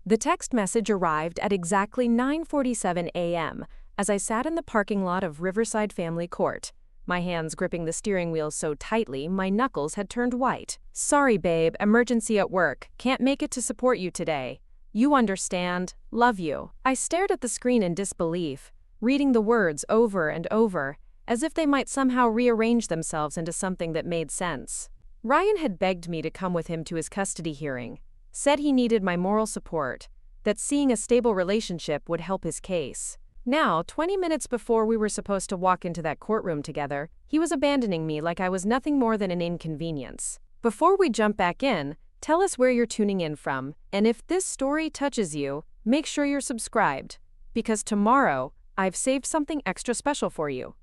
The text message arrived at exactly 9:47 a.m. as I sat in the parking lot of Riverside Family Court, my hands gripping the steering wheel so tightly my knuckles had turned white. "Sorry, babe, emergency at work. Can't make it to support you today. You understand. Love you." I stared at the screen in disbelief, reading the words over and over, as if they might somehow rearrange themselves into something that made sense. Ryan had begged me to come with him to his custody hearing, said he needed my moral support, that seeing a stable relationship would help his case. Now, 20 minutes before we were supposed to walk into that courtroom together, he was abandoning me like I was nothing more than an inconvenience. Before we jump back in, tell us where you're tuning in from, and if this story touches you, make sure you're subscribed, because tomorrow, I've saved something extra special for you.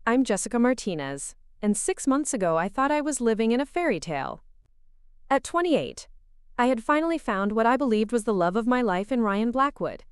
I'm Jessica Martinez, and 6 months ago I thought I was living in a fairy tale. At 28, I had finally found what I believed was the love of my life in Ryan Blackwood,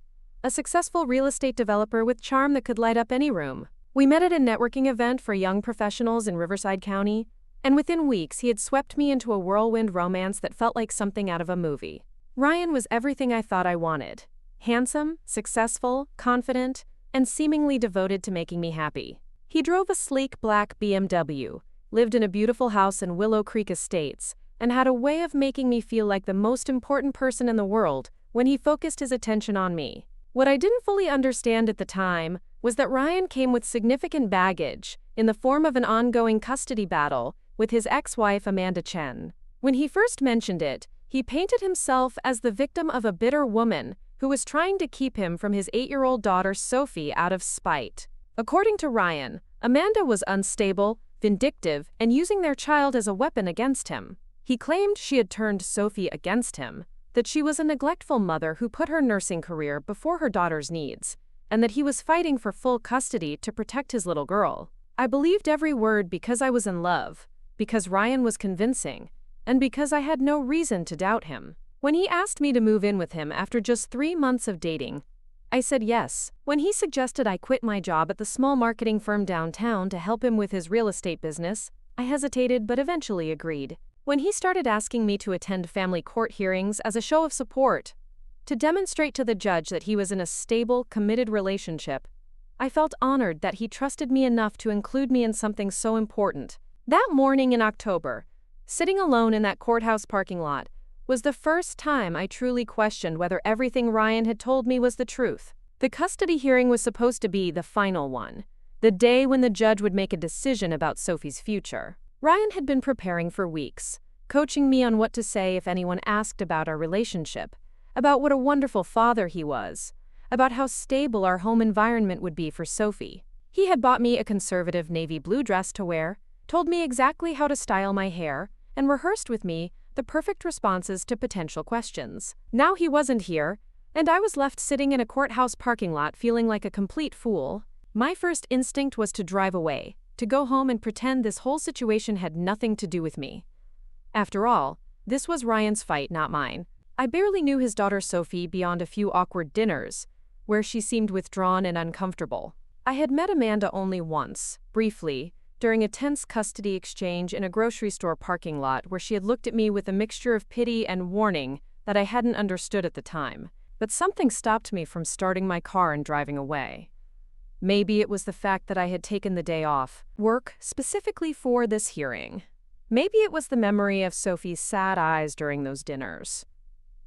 a successful real estate developer with charm that could light up any room. We met at a networking event for young professionals in Riverside County, and within weeks he had swept me into a whirlwind romance that felt like something out of a movie. Ryan was everything I thought I wanted: handsome, successful, confident, and seemingly devoted to making me happy. He drove a sleek black BMW, lived in a beautiful house in Willow Creek Estates, and had a way of making me feel like the most important person in the world when he focused his attention on me. What I didn't fully understand at the time was that Ryan came with significant baggage in the form of an ongoing custody battle with his ex-wife Amanda Chen. When he first mentioned it, he painted himself as the victim of a bitter woman who was trying to keep him from his 8-year-old daughter Sophie out of spite. According to Ryan, Amanda was unstable, vindictive, and using their child as a weapon against him. He claimed she had turned Sophie against him, that she was a neglectful mother who put her nursing career before her daughter's needs, and that he was fighting for full custody to protect his little girl. I believed every word because I was in love, because Ryan was convincing, and because I had no reason to doubt him. When he asked me to move in with him after just 3 months of dating, I said yes. When he suggested I quit my job at the small marketing firm downtown to help him with his real estate business, I hesitated but eventually agreed. When he started asking me to attend family court hearings as a show of support, to demonstrate to the judge that he was in a stable, committed relationship, I felt honored that he trusted me enough to include me in something so important. That morning in October, sitting alone in that courthouse parking lot, was the first time I truly questioned whether everything Ryan had told me was the truth. The custody hearing was supposed to be the final one, the day when the judge would make a decision about Sophie's future. Ryan had been preparing for weeks, coaching me on what to say if anyone asked about our relationship, about what a wonderful father he was, about how stable our home environment would be for Sophie. He had bought me a conservative navy blue dress to wear, told me exactly how to style my hair, and rehearsed with me the perfect responses to potential questions. Now he wasn't here, and I was left sitting in a courthouse parking lot feeling like a complete fool. My first instinct was to drive away, to go home and pretend this whole situation had nothing to do with me. After all, this was Ryan's fight, not mine. I barely knew his daughter Sophie beyond a few awkward dinners, where she seemed withdrawn and uncomfortable. I had met Amanda only once, briefly, during a tense custody exchange in a grocery store parking lot where she had looked at me with a mixture of pity and warning that I hadn't understood at the time. But something stopped me from starting my car and driving away. Maybe it was the fact that I had taken the day off work specifically for this hearing. Maybe it was the memory of Sophie's sad eyes during those dinners,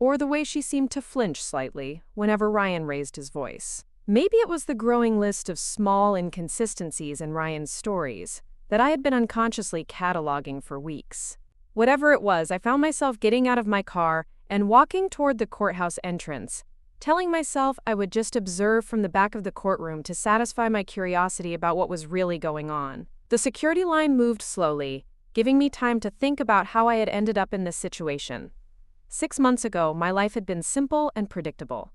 or the way she seemed to flinch slightly whenever Ryan raised his voice. Maybe it was the growing list of small inconsistencies in Ryan's stories that I had been unconsciously cataloging for weeks. Whatever it was, I found myself getting out of my car and walking toward the courthouse entrance, telling myself I would just observe from the back of the courtroom to satisfy my curiosity about what was really going on. The security line moved slowly, giving me time to think about how I had ended up in this situation. 6 months ago, my life had been simple and predictable.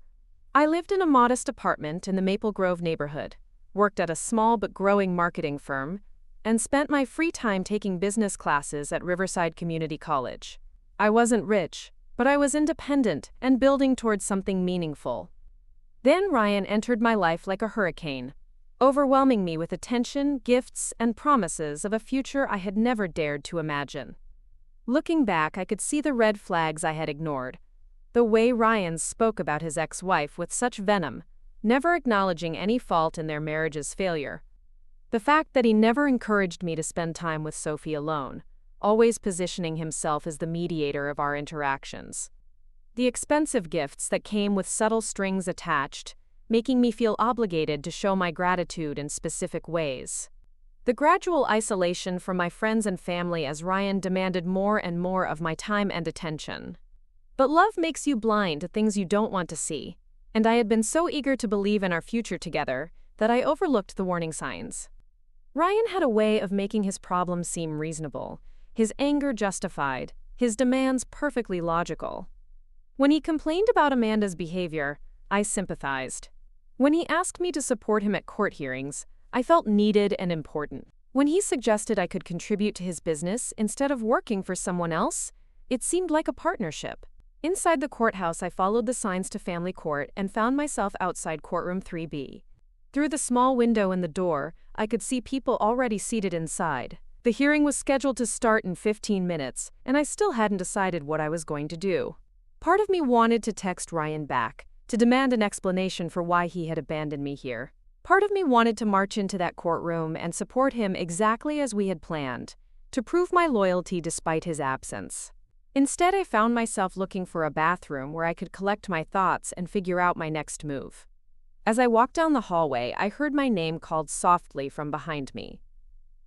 I lived in a modest apartment in the Maple Grove neighborhood, worked at a small but growing marketing firm, and spent my free time taking business classes at Riverside Community College. I wasn't rich, but I was independent and building towards something meaningful. Then Ryan entered my life like a hurricane, overwhelming me with attention, gifts, and promises of a future I had never dared to imagine. Looking back, I could see the red flags I had ignored. The way Ryan spoke about his ex-wife with such venom, never acknowledging any fault in their marriage's failure. The fact that he never encouraged me to spend time with Sophie alone, always positioning himself as the mediator of our interactions. The expensive gifts that came with subtle strings attached, making me feel obligated to show my gratitude in specific ways. The gradual isolation from my friends and family as Ryan demanded more and more of my time and attention. But love makes you blind to things you don't want to see, and I had been so eager to believe in our future together that I overlooked the warning signs. Ryan had a way of making his problems seem reasonable, his anger justified, his demands perfectly logical. When he complained about Amanda's behavior, I sympathized. When he asked me to support him at court hearings, I felt needed and important. When he suggested I could contribute to his business instead of working for someone else, it seemed like a partnership. Inside the courthouse, I followed the signs to Family Court and found myself outside courtroom 3B. Through the small window in the door, I could see people already seated inside. The hearing was scheduled to start in 15 minutes, and I still hadn't decided what I was going to do. Part of me wanted to text Ryan back, to demand an explanation for why he had abandoned me here. Part of me wanted to march into that courtroom and support him exactly as we had planned, to prove my loyalty despite his absence. Instead, I found myself looking for a bathroom where I could collect my thoughts and figure out my next move. As I walked down the hallway, I heard my name called softly from behind me.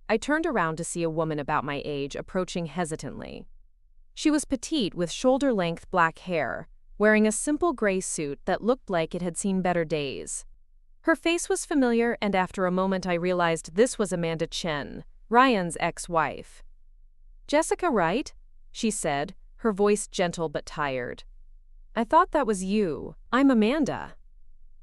I turned around to see a woman about my age approaching hesitantly. She was petite with shoulder-length black hair, wearing a simple gray suit that looked like it had seen better days. Her face was familiar, and after a moment I realized this was Amanda Chen, Ryan's ex-wife. "Jessica, right?" she said, her voice gentle but tired. "I thought that was you. I'm Amanda."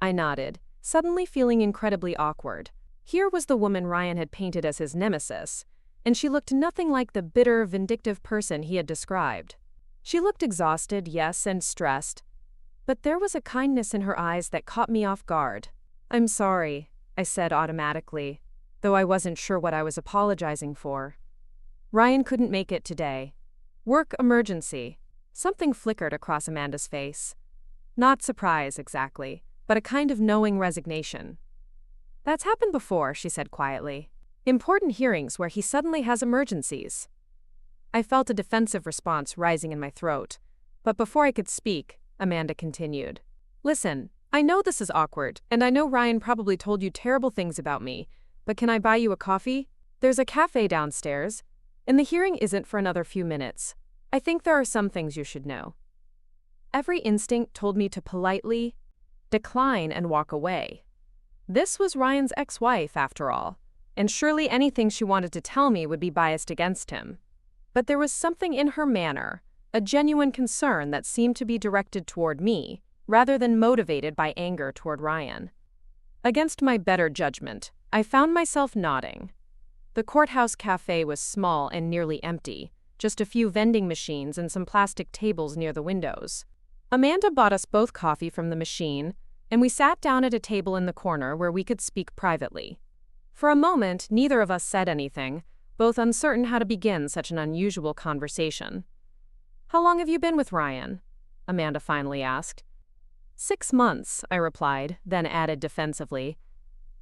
I nodded, suddenly feeling incredibly awkward. Here was the woman Ryan had painted as his nemesis, and she looked nothing like the bitter, vindictive person he had described. She looked exhausted, yes, and stressed, but there was a kindness in her eyes that caught me off guard. "I'm sorry," I said automatically, though I wasn't sure what I was apologizing for. "Ryan couldn't make it today. Work emergency." Something flickered across Amanda's face. Not surprise, exactly, but a kind of knowing resignation. "That's happened before," she said quietly. "Important hearings where he suddenly has emergencies." I felt a defensive response rising in my throat, but before I could speak, Amanda continued. "Listen, I know this is awkward, and I know Ryan probably told you terrible things about me, but can I buy you a coffee? There's a cafe downstairs, and the hearing isn't for another few minutes. I think there are some things you should know." Every instinct told me to politely decline and walk away. This was Ryan's ex-wife, after all, and surely anything she wanted to tell me would be biased against him. But there was something in her manner, a genuine concern that seemed to be directed toward me, rather than motivated by anger toward Ryan. Against my better judgment, I found myself nodding. The courthouse cafe was small and nearly empty, just a few vending machines and some plastic tables near the windows. Amanda bought us both coffee from the machine, and we sat down at a table in the corner where we could speak privately. For a moment, neither of us said anything, both uncertain how to begin such an unusual conversation. "How long have you been with Ryan?" Amanda finally asked. 6 months, I replied, then added defensively.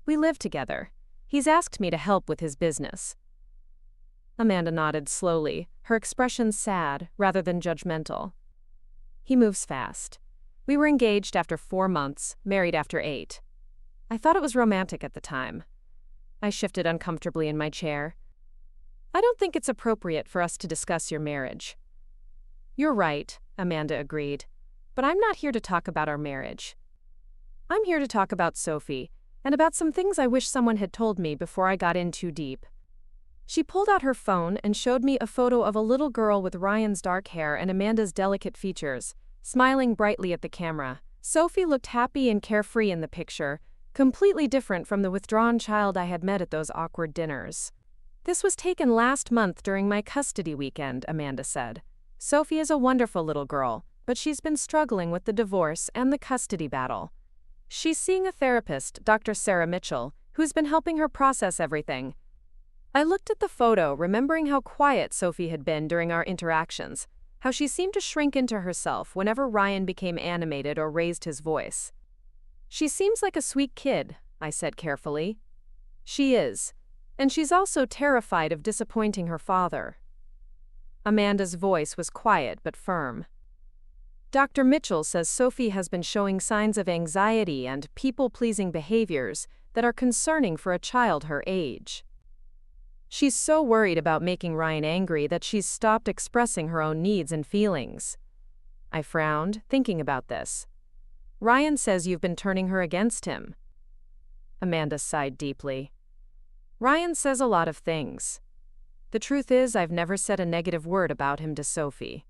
"We live together. He's asked me to help with his business." Amanda nodded slowly, her expression sad rather than judgmental. "He moves fast. We were engaged after 4 months, married after 8. I thought it was romantic at the time." I shifted uncomfortably in my chair. "I don't think it's appropriate for us to discuss your marriage." "You're right," Amanda agreed, "but I'm not here to talk about our marriage. I'm here to talk about Sophie, and about some things I wish someone had told me before I got in too deep." She pulled out her phone and showed me a photo of a little girl with Ryan's dark hair and Amanda's delicate features, smiling brightly at the camera. Sophie looked happy and carefree in the picture, completely different from the withdrawn child I had met at those awkward dinners. "This was taken last month during my custody weekend," Amanda said. "Sophie is a wonderful little girl, but she's been struggling with the divorce and the custody battle. She's seeing a therapist, Dr. Sarah Mitchell, who's been helping her process everything." I looked at the photo, remembering how quiet Sophie had been during our interactions, how she seemed to shrink into herself whenever Ryan became animated or raised his voice. "She seems like a sweet kid," I said carefully. "She is. And she's also terrified of disappointing her father." Amanda's voice was quiet but firm. "Dr. Mitchell says Sophie has been showing signs of anxiety and people-pleasing behaviors that are concerning for a child her age. She's so worried about making Ryan angry that she's stopped expressing her own needs and feelings." I frowned, thinking about this. "Ryan says you've been turning her against him." Amanda sighed deeply. "Ryan says a lot of things. The truth is, I've never said a negative word about him to Sophie.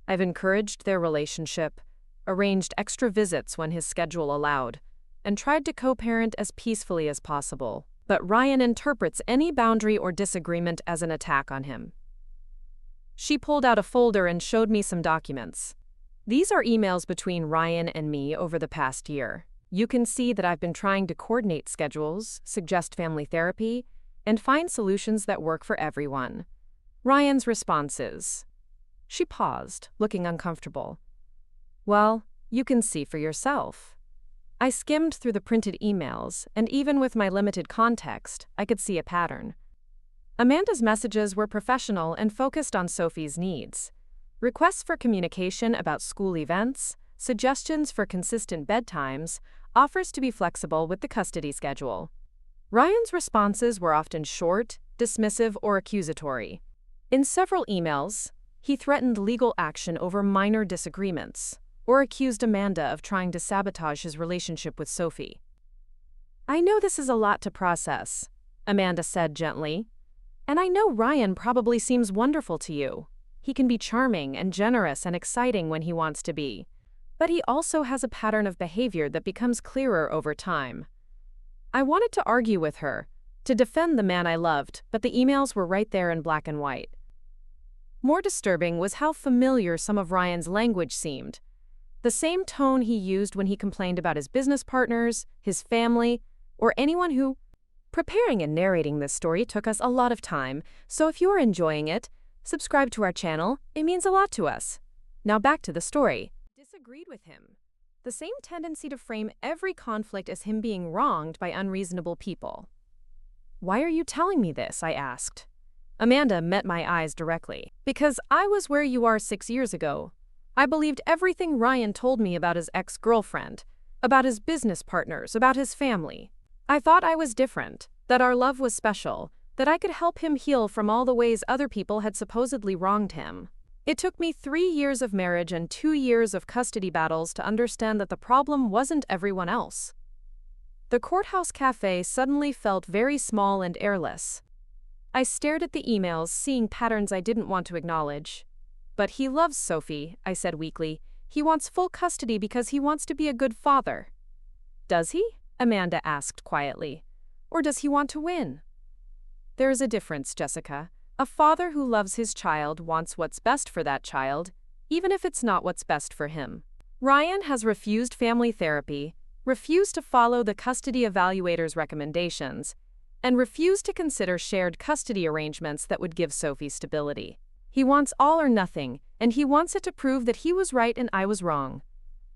I've encouraged their relationship, arranged extra visits when his schedule allowed, and tried to co-parent as peacefully as possible. But Ryan interprets any boundary or disagreement as an attack on him." She pulled out a folder and showed me some documents. "These are emails between Ryan and me over the past year. You can see that I've been trying to coordinate schedules, suggest family therapy, and find solutions that work for everyone." Ryan's responses. She paused, looking uncomfortable. "Well, you can see for yourself." I skimmed through the printed emails, and even with my limited context, I could see a pattern. Amanda's messages were professional and focused on Sophie's needs. Requests for communication about school events, suggestions for consistent bedtimes, offers to be flexible with the custody schedule. Ryan's responses were often short, dismissive, or accusatory. In several emails, he threatened legal action over minor disagreements, or accused Amanda of trying to sabotage his relationship with Sophie. "I know this is a lot to process," Amanda said gently. "And I know Ryan probably seems wonderful to you. He can be charming and generous and exciting when he wants to be. But he also has a pattern of behavior that becomes clearer over time." I wanted to argue with her, to defend the man I loved, but the emails were right there in black and white. More disturbing was how familiar some of Ryan's language seemed. The same tone he used when he complained about his business partners, his family, or anyone who... Preparing and narrating this story took us a lot of time, so if you are enjoying it, subscribe to our channel. It means a lot to us. Now back to the story. Disagreed with him. The same tendency to frame every conflict as him being wronged by unreasonable people. "Why are you telling me this?" I asked. Amanda met my eyes directly. "Because I was where you are 6 years ago. I believed everything Ryan told me about his ex-girlfriend, about his business partners, about his family. I thought I was different, that our love was special, that I could help him heal from all the ways other people had supposedly wronged him. It took me 3 years of marriage and 2 years of custody battles to understand that the problem wasn't everyone else." The courthouse cafe suddenly felt very small and airless. I stared at the emails, seeing patterns I didn't want to acknowledge. "But he loves Sophie," I said weakly. "He wants full custody because he wants to be a good father." "Does he?" Amanda asked quietly. "Or does he want to win?" "There is a difference, Jessica. A father who loves his child wants what's best for that child, even if it's not what's best for him. Ryan has refused family therapy, refused to follow the custody evaluator's recommendations, and refused to consider shared custody arrangements that would give Sophie stability. He wants all or nothing, and he wants it to prove that he was right and I was wrong."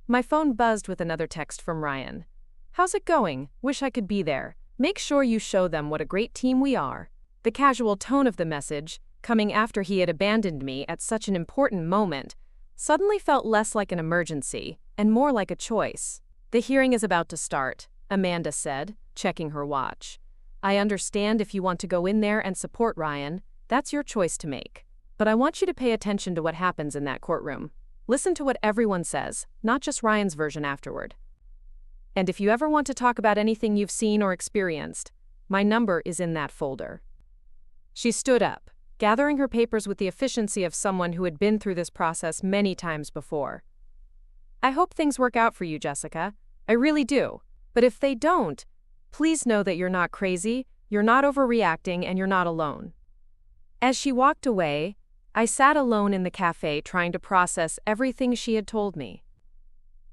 My phone buzzed with another text from Ryan. "How's it going? Wish I could be there. Make sure you show them what a great team we are." The casual tone of the message, coming after he had abandoned me at such an important moment, suddenly felt less like an emergency and more like a choice. "The hearing is about to start," Amanda said, checking her watch. "I understand if you want to go in there and support Ryan, that's your choice to make. But I want you to pay attention to what happens in that courtroom. Listen to what everyone says, not just Ryan's version afterward. And if you ever want to talk about anything you've seen or experienced, my number is in that folder." She stood up, gathering her papers with the efficiency of someone who had been through this process many times before. "I hope things work out for you, Jessica. I really do. But if they don't, please know that you're not crazy, you're not overreacting, and you're not alone." As she walked away, I sat alone in the cafe trying to process everything she had told me.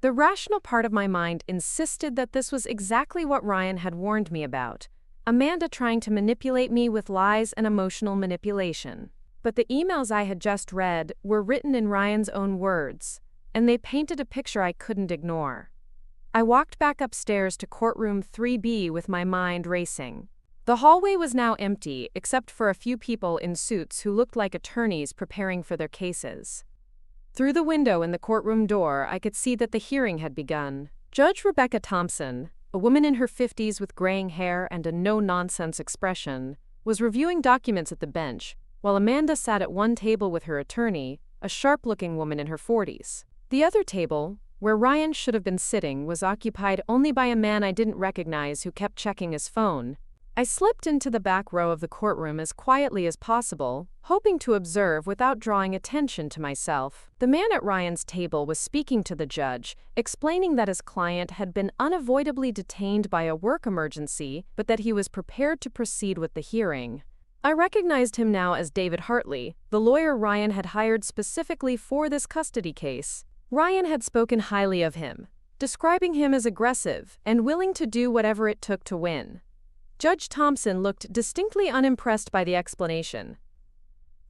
The rational part of my mind insisted that this was exactly what Ryan had warned me about, Amanda trying to manipulate me with lies and emotional manipulation. But the emails I had just read were written in Ryan's own words, and they painted a picture I couldn't ignore. I walked back upstairs to courtroom 3B with my mind racing. The hallway was now empty, except for a few people in suits who looked like attorneys preparing for their cases. Through the window in the courtroom door, I could see that the hearing had begun. Judge Rebecca Thompson, a woman in her 50s with graying hair and a no-nonsense expression, was reviewing documents at the bench, while Amanda sat at one table with her attorney, a sharp-looking woman in her 40s. The other table, where Ryan should have been sitting, was occupied only by a man I didn't recognize who kept checking his phone. I slipped into the back row of the courtroom as quietly as possible, hoping to observe without drawing attention to myself. The man at Ryan's table was speaking to the judge, explaining that his client had been unavoidably detained by a work emergency, but that he was prepared to proceed with the hearing. I recognized him now as David Hartley, the lawyer Ryan had hired specifically for this custody case. Ryan had spoken highly of him, describing him as aggressive and willing to do whatever it took to win. Judge Thompson looked distinctly unimpressed by the explanation.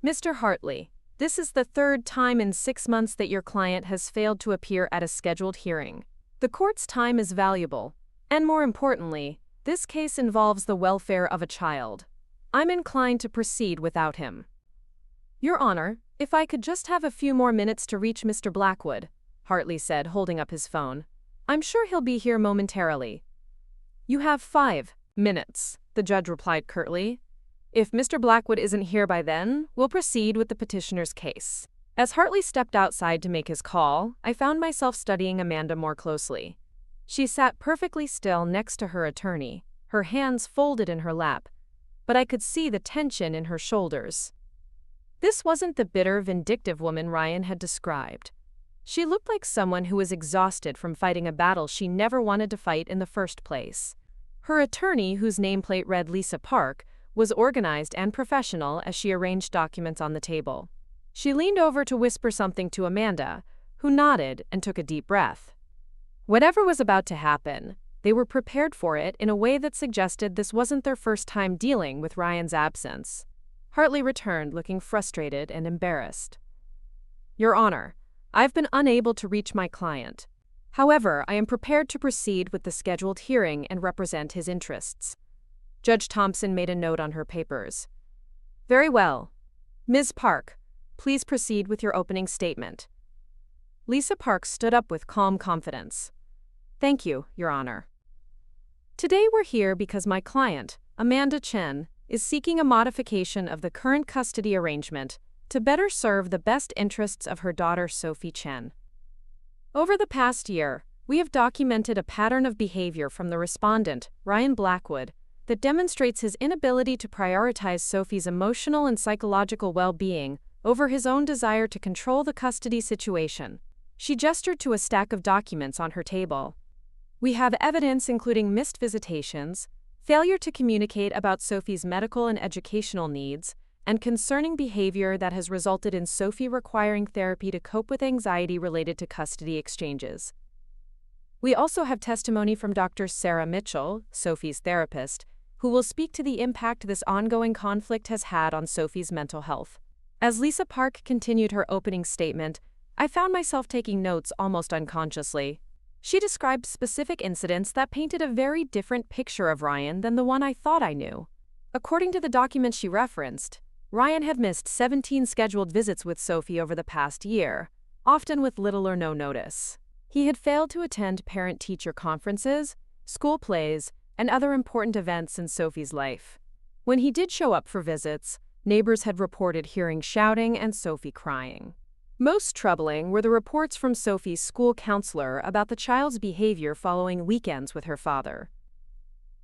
"Mr. Hartley, this is the third time in 6 months that your client has failed to appear at a scheduled hearing. The court's time is valuable, and more importantly, this case involves the welfare of a child. I'm inclined to proceed without him." "Your Honor, if I could just have a few more minutes to reach Mr. Blackwood," Hartley said, holding up his phone. "I'm sure he'll be here momentarily." "You have 5 minutes, the judge replied curtly. "If Mr. Blackwood isn't here by then, we'll proceed with the petitioner's case." As Hartley stepped outside to make his call, I found myself studying Amanda more closely. She sat perfectly still next to her attorney, her hands folded in her lap, but I could see the tension in her shoulders. This wasn't the bitter, vindictive woman Ryan had described. She looked like someone who was exhausted from fighting a battle she never wanted to fight in the first place. Her attorney, whose nameplate read Lisa Park, was organized and professional as she arranged documents on the table. She leaned over to whisper something to Amanda, who nodded and took a deep breath. Whatever was about to happen, they were prepared for it in a way that suggested this wasn't their first time dealing with Ryan's absence. Hartley returned, looking frustrated and embarrassed. "Your Honor, I've been unable to reach my client. However, I am prepared to proceed with the scheduled hearing and represent his interests." Judge Thompson made a note on her papers. "Very well. Ms. Park, please proceed with your opening statement." Lisa Park stood up with calm confidence. "Thank you, Your Honor. Today we're here because my client, Amanda Chen, is seeking a modification of the current custody arrangement to better serve the best interests of her daughter Sophie Chen. Over the past year, we have documented a pattern of behavior from the respondent, Ryan Blackwood, that demonstrates his inability to prioritize Sophie's emotional and psychological well-being over his own desire to control the custody situation. She gestured to a stack of documents on her table. "We have evidence including missed visitations, failure to communicate about Sophie's medical and educational needs, and concerning behavior that has resulted in Sophie requiring therapy to cope with anxiety related to custody exchanges. We also have testimony from Dr. Sarah Mitchell, Sophie's therapist, who will speak to the impact this ongoing conflict has had on Sophie's mental health." As Lisa Park continued her opening statement, I found myself taking notes almost unconsciously. She described specific incidents that painted a very different picture of Ryan than the one I thought I knew. According to the documents she referenced, Ryan had missed 17 scheduled visits with Sophie over the past year, often with little or no notice. He had failed to attend parent-teacher conferences, school plays, and other important events in Sophie's life. When he did show up for visits, neighbors had reported hearing shouting and Sophie crying. Most troubling were the reports from Sophie's school counselor about the child's behavior following weekends with her father.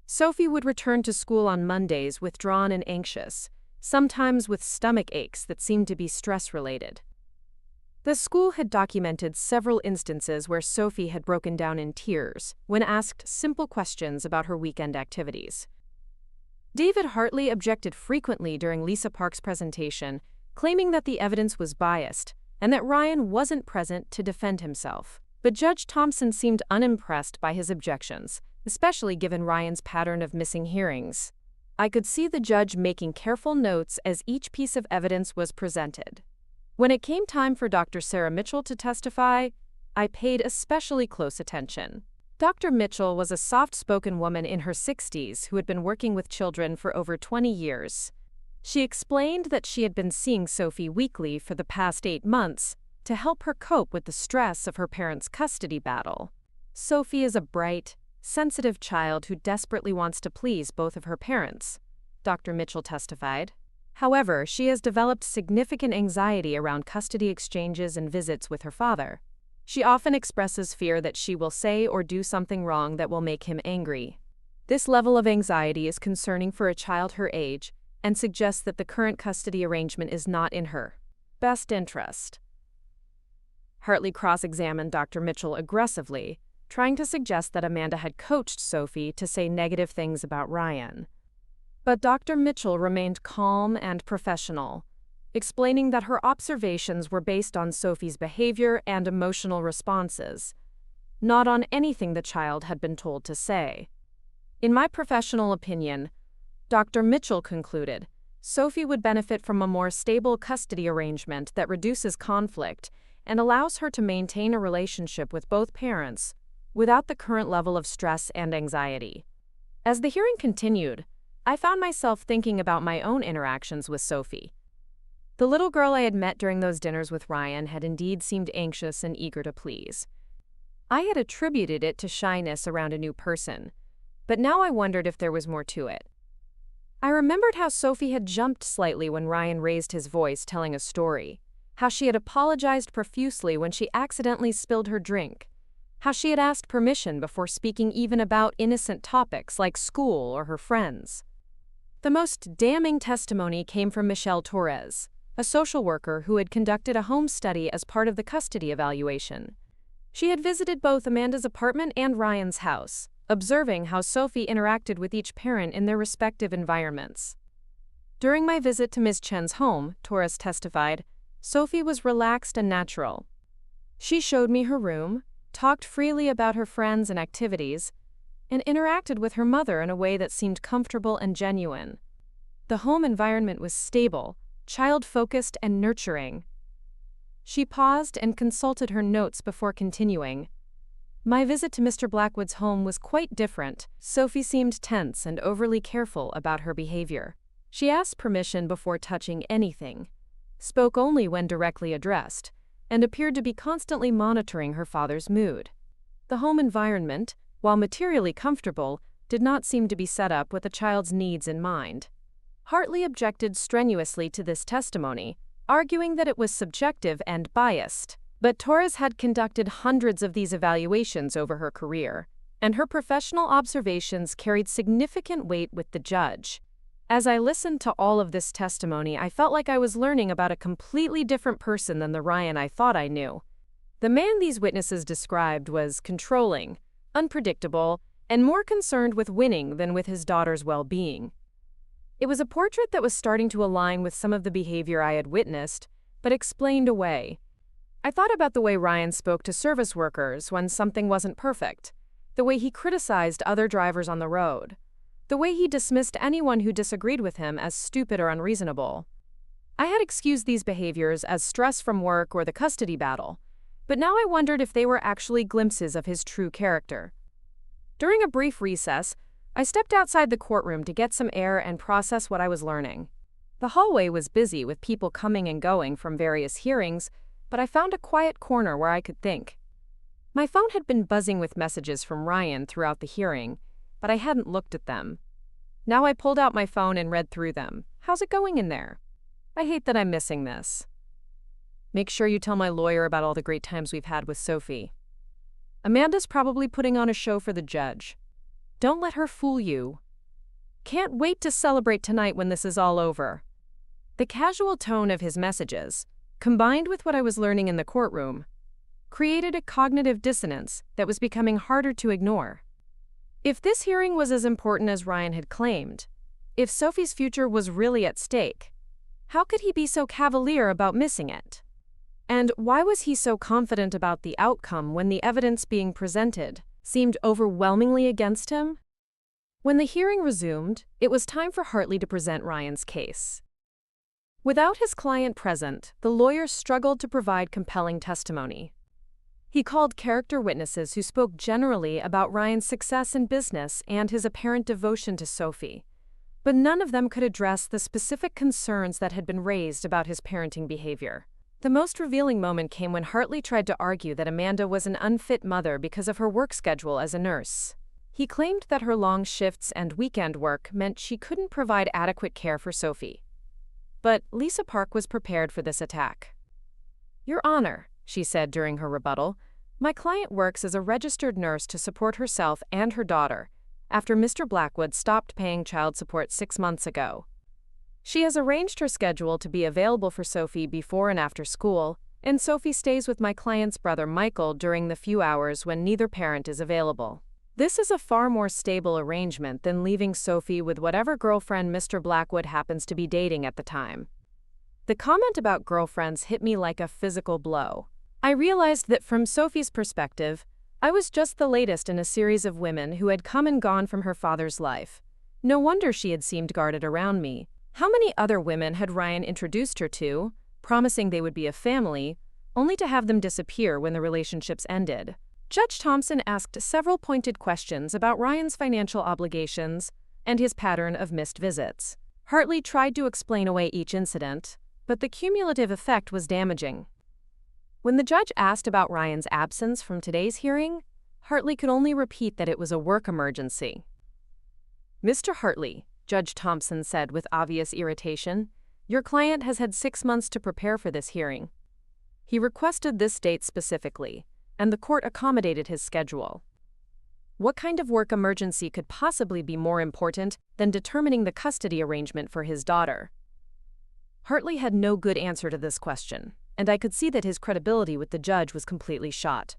Sophie would return to school on Mondays withdrawn and anxious, sometimes with stomach aches that seemed to be stress-related. The school had documented several instances where Sophie had broken down in tears when asked simple questions about her weekend activities. David Hartley objected frequently during Lisa Park's presentation, claiming that the evidence was biased and that Ryan wasn't present to defend himself. But Judge Thompson seemed unimpressed by his objections, especially given Ryan's pattern of missing hearings. I could see the judge making careful notes as each piece of evidence was presented. When it came time for Dr. Sarah Mitchell to testify, I paid especially close attention. Dr. Mitchell was a soft-spoken woman in her 60s who had been working with children for over 20 years. She explained that she had been seeing Sophie weekly for the past 8 months to help her cope with the stress of her parents' custody battle. Sophie is a bright, sensitive child who desperately wants to please both of her parents, Dr. Mitchell testified. However, she has developed significant anxiety around custody exchanges and visits with her father. She often expresses fear that she will say or do something wrong that will make him angry. This level of anxiety is concerning for a child her age and suggests that the current custody arrangement is not in her best interest. Hartley cross-examined Dr. Mitchell aggressively, trying to suggest that Amanda had coached Sophie to say negative things about Ryan. But Dr. Mitchell remained calm and professional, explaining that her observations were based on Sophie's behavior and emotional responses, not on anything the child had been told to say. In my professional opinion, Dr. Mitchell concluded, Sophie would benefit from a more stable custody arrangement that reduces conflict and allows her to maintain a relationship with both parents without the current level of stress and anxiety. As the hearing continued, I found myself thinking about my own interactions with Sophie. The little girl I had met during those dinners with Ryan had indeed seemed anxious and eager to please. I had attributed it to shyness around a new person, but now I wondered if there was more to it. I remembered how Sophie had jumped slightly when Ryan raised his voice telling a story, how she had apologized profusely when she accidentally spilled her drink, how she had asked permission before speaking even about innocent topics like school or her friends. The most damning testimony came from Michelle Torres, a social worker who had conducted a home study as part of the custody evaluation. She had visited both Amanda's apartment and Ryan's house, observing how Sophie interacted with each parent in their respective environments. During my visit to Ms. Chen's home, Torres testified, Sophie was relaxed and natural. She showed me her room, talked freely about her friends and activities, and interacted with her mother in a way that seemed comfortable and genuine. The home environment was stable, child-focused and nurturing. She paused and consulted her notes before continuing. My visit to Mr. Blackwood's home was quite different. Sophie seemed tense and overly careful about her behavior. She asked permission before touching anything, spoke only when directly addressed, and appeared to be constantly monitoring her father's mood. The home environment, while materially comfortable, did not seem to be set up with the child's needs in mind. Hartley objected strenuously to this testimony, arguing that it was subjective and biased. But Torres had conducted hundreds of these evaluations over her career, and her professional observations carried significant weight with the judge. As I listened to all of this testimony, I felt like I was learning about a completely different person than the Ryan I thought I knew. The man these witnesses described was controlling, unpredictable, and more concerned with winning than with his daughter's well-being. It was a portrait that was starting to align with some of the behavior I had witnessed, but explained away. I thought about the way Ryan spoke to service workers when something wasn't perfect, the way he criticized other drivers on the road, the way he dismissed anyone who disagreed with him as stupid or unreasonable. I had excused these behaviors as stress from work or the custody battle, but now I wondered if they were actually glimpses of his true character. During a brief recess, I stepped outside the courtroom to get some air and process what I was learning. The hallway was busy with people coming and going from various hearings, but I found a quiet corner where I could think. My phone had been buzzing with messages from Ryan throughout the hearing, but I hadn't looked at them. Now I pulled out my phone and read through them. How's it going in there? I hate that I'm missing this. Make sure you tell my lawyer about all the great times we've had with Sophie. Amanda's probably putting on a show for the judge. Don't let her fool you. Can't wait to celebrate tonight when this is all over. The casual tone of his messages, combined with what I was learning in the courtroom, created a cognitive dissonance that was becoming harder to ignore. If this hearing was as important as Ryan had claimed, if Sophie's future was really at stake, how could he be so cavalier about missing it? And why was he so confident about the outcome when the evidence being presented seemed overwhelmingly against him? When the hearing resumed, it was time for Hartley to present Ryan's case. Without his client present, the lawyer struggled to provide compelling testimony. He called character witnesses who spoke generally about Ryan's success in business and his apparent devotion to Sophie, but none of them could address the specific concerns that had been raised about his parenting behavior. The most revealing moment came when Hartley tried to argue that Amanda was an unfit mother because of her work schedule as a nurse. He claimed that her long shifts and weekend work meant she couldn't provide adequate care for Sophie. But Lisa Park was prepared for this attack. "Your Honor," she said during her rebuttal, "my client works as a registered nurse to support herself and her daughter after Mr. Blackwood stopped paying child support 6 months ago. She has arranged her schedule to be available for Sophie before and after school, and Sophie stays with my client's brother Michael during the few hours when neither parent is available. This is a far more stable arrangement than leaving Sophie with whatever girlfriend Mr. Blackwood happens to be dating at the time." The comment about girlfriends hit me like a physical blow. I realized that from Sophie's perspective, I was just the latest in a series of women who had come and gone from her father's life. No wonder she had seemed guarded around me. How many other women had Ryan introduced her to, promising they would be a family, only to have them disappear when the relationships ended? Judge Thompson asked several pointed questions about Ryan's financial obligations and his pattern of missed visits. Hartley tried to explain away each incident, but the cumulative effect was damaging. When the judge asked about Ryan's absence from today's hearing, Hartley could only repeat that it was a work emergency. "Mr. Hartley," Judge Thompson said with obvious irritation, "your client has had 6 months to prepare for this hearing. He requested this date specifically, and the court accommodated his schedule. What kind of work emergency could possibly be more important than determining the custody arrangement for his daughter?" Hartley had no good answer to this question, and I could see that his credibility with the judge was completely shot.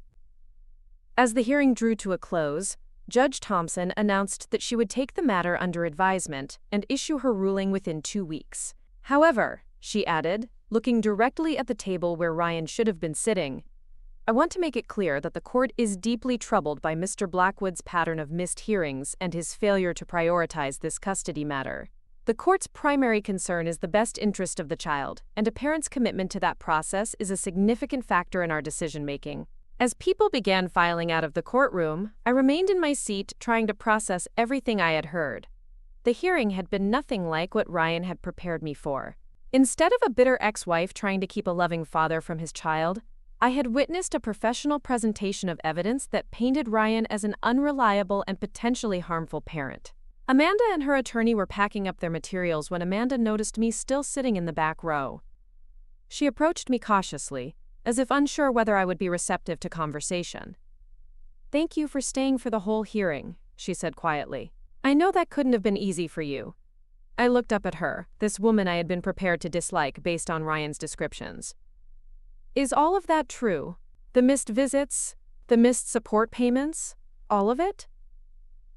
As the hearing drew to a close, Judge Thompson announced that she would take the matter under advisement and issue her ruling within 2 weeks. "However," she added, looking directly at the table where Ryan should have been sitting, "I want to make it clear that the court is deeply troubled by Mr. Blackwood's pattern of missed hearings and his failure to prioritize this custody matter. The court's primary concern is the best interest of the child, and a parent's commitment to that process is a significant factor in our decision-making." As people began filing out of the courtroom, I remained in my seat trying to process everything I had heard. The hearing had been nothing like what Ryan had prepared me for. Instead of a bitter ex-wife trying to keep a loving father from his child, I had witnessed a professional presentation of evidence that painted Ryan as an unreliable and potentially harmful parent. Amanda and her attorney were packing up their materials when Amanda noticed me still sitting in the back row. She approached me cautiously, as if unsure whether I would be receptive to conversation. "Thank you for staying for the whole hearing," she said quietly. "I know that couldn't have been easy for you." I looked up at her, this woman I had been prepared to dislike based on Ryan's descriptions. "Is all of that true? The missed visits? The missed support payments? All of it?"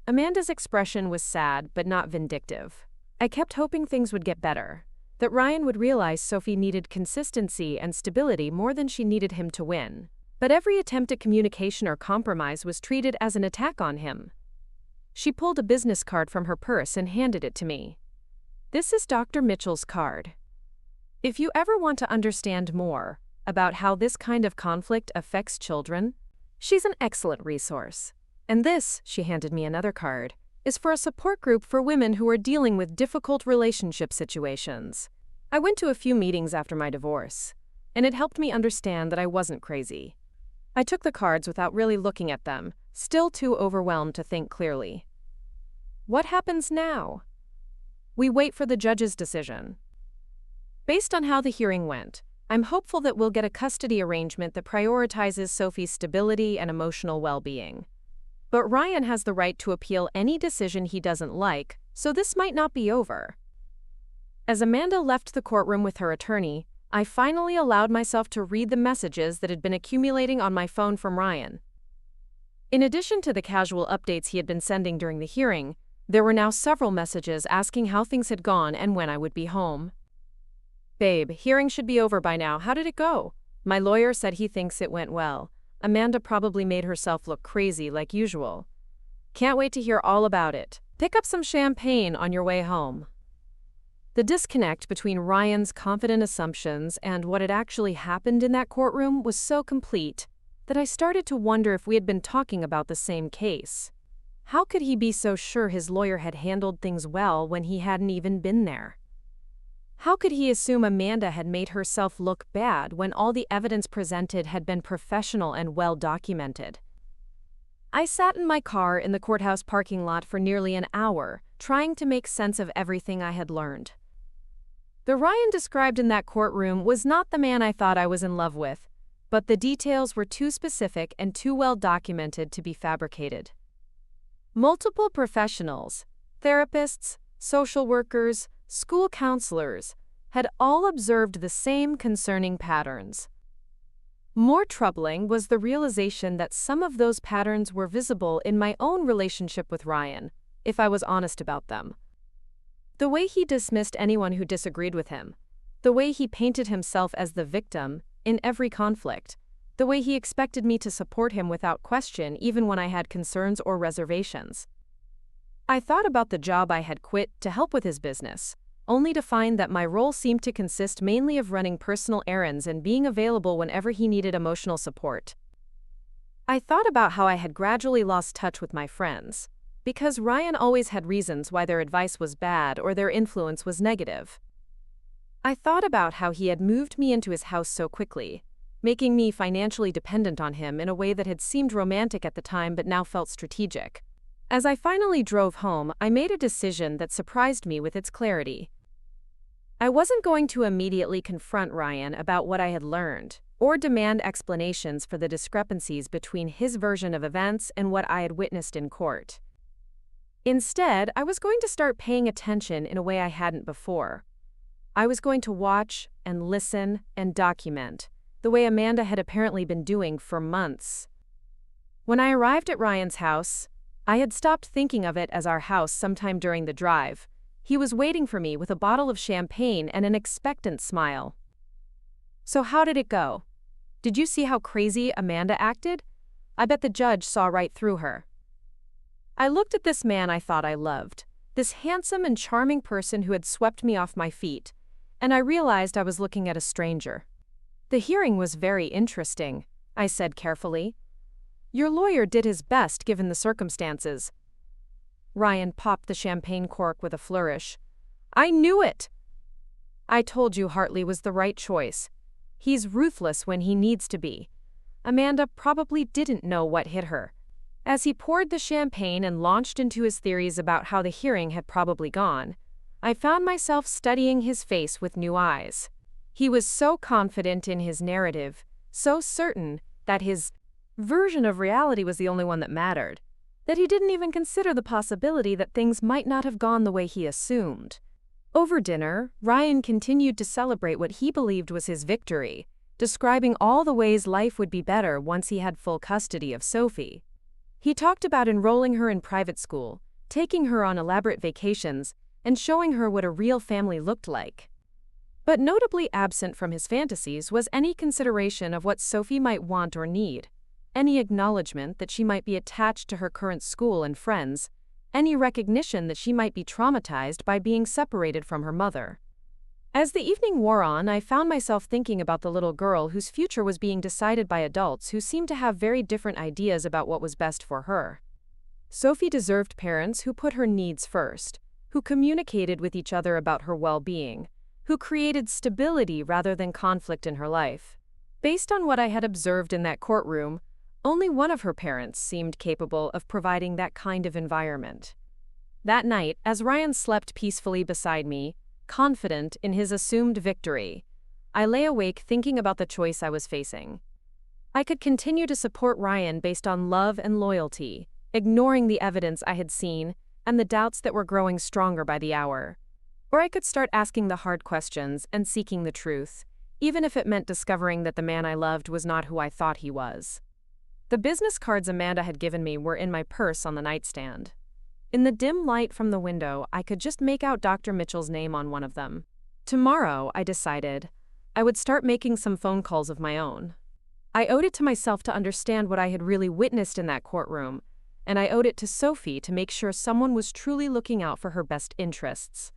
Amanda's expression was sad but not vindictive. I kept hoping things would get better, that Ryan would realize Sophie needed consistency and stability more than she needed him to win. But every attempt at communication or compromise was treated as an attack on him. She pulled a business card from her purse and handed it to me. "This is Dr. Mitchell's card. If you ever want to understand more about how this kind of conflict affects children, she's an excellent resource. And this," she handed me another card, "is for a support group for women who are dealing with difficult relationship situations." I went to a few meetings after my divorce, and it helped me understand that I wasn't crazy. I took the cards without really looking at them, still too overwhelmed to think clearly. What happens now? We wait for the judge's decision. Based on how the hearing went, I'm hopeful that we'll get a custody arrangement that prioritizes Sophie's stability and emotional well-being. But Ryan has the right to appeal any decision he doesn't like, so this might not be over. As Amanda left the courtroom with her attorney, I finally allowed myself to read the messages that had been accumulating on my phone from Ryan. In addition to the casual updates he had been sending during the hearing, there were now several messages asking how things had gone and when I would be home. "Babe, hearing should be over by now. How did it go? My lawyer said he thinks it went well. Amanda probably made herself look crazy like usual. Can't wait to hear all about it. Pick up some champagne on your way home. The disconnect between Ryan's confident assumptions and what had actually happened in that courtroom was so complete that I started to wonder if we had been talking about the same case. How could he be so sure his lawyer had handled things well when he hadn't even been there? How could he assume Amanda had made herself look bad when all the evidence presented had been professional and well documented? I sat in my car in the courthouse parking lot for nearly an hour, trying to make sense of everything I had learned. The Ryan described in that courtroom was not the man I thought I was in love with, but the details were too specific and too well documented to be fabricated. Multiple professionals, therapists, social workers, school counselors, had all observed the same concerning patterns. More troubling was the realization that some of those patterns were visible in my own relationship with Ryan, if I was honest about them. The way he dismissed anyone who disagreed with him, the way he painted himself as the victim in every conflict, the way he expected me to support him without question even when I had concerns or reservations. I thought about the job I had quit to help with his business, only to find that my role seemed to consist mainly of running personal errands and being available whenever he needed emotional support. I thought about how I had gradually lost touch with my friends, because Ryan always had reasons why their advice was bad or their influence was negative. I thought about how he had moved me into his house so quickly, making me financially dependent on him in a way that had seemed romantic at the time but now felt strategic. As I finally drove home, I made a decision that surprised me with its clarity. I wasn't going to immediately confront Ryan about what I had learned, or demand explanations for the discrepancies between his version of events and what I had witnessed in court. Instead, I was going to start paying attention in a way I hadn't before. I was going to watch and listen and document, the way Amanda had apparently been doing for months. When I arrived at Ryan's house, I had stopped thinking of it as our house sometime during the drive. He was waiting for me with a bottle of champagne and an expectant smile. "So how did it go? Did you see how crazy Amanda acted? I bet the judge saw right through her." I looked at this man I thought I loved, this handsome and charming person who had swept me off my feet, and I realized I was looking at a stranger. "The hearing was very interesting," I said carefully. "Your lawyer did his best given the circumstances." Ryan popped the champagne cork with a flourish. "I knew it! I told you Hartley was the right choice. He's ruthless when he needs to be. Amanda probably didn't know what hit her." As he poured the champagne and launched into his theories about how the hearing had probably gone, I found myself studying his face with new eyes. He was so confident in his narrative, so certain that his version of reality was the only one that mattered, that he didn't even consider the possibility that things might not have gone the way he assumed. Over dinner, Ryan continued to celebrate what he believed was his victory, describing all the ways life would be better once he had full custody of Sophie. He talked about enrolling her in private school, taking her on elaborate vacations, and showing her what a real family looked like. But notably absent from his fantasies was any consideration of what Sophie might want or need, any acknowledgement that she might be attached to her current school and friends, any recognition that she might be traumatized by being separated from her mother. As the evening wore on, I found myself thinking about the little girl whose future was being decided by adults who seemed to have very different ideas about what was best for her. Sophie deserved parents who put her needs first, who communicated with each other about her well-being, who created stability rather than conflict in her life. Based on what I had observed in that courtroom, only one of her parents seemed capable of providing that kind of environment. That night, as Ryan slept peacefully beside me, confident in his assumed victory, I lay awake thinking about the choice I was facing. I could continue to support Ryan based on love and loyalty, ignoring the evidence I had seen and the doubts that were growing stronger by the hour. Or I could start asking the hard questions and seeking the truth, even if it meant discovering that the man I loved was not who I thought he was. The business cards Amanda had given me were in my purse on the nightstand. In the dim light from the window, I could just make out Dr. Mitchell's name on one of them. Tomorrow, I decided, I would start making some phone calls of my own. I owed it to myself to understand what I had really witnessed in that courtroom, and I owed it to Sophie to make sure someone was truly looking out for her best interests.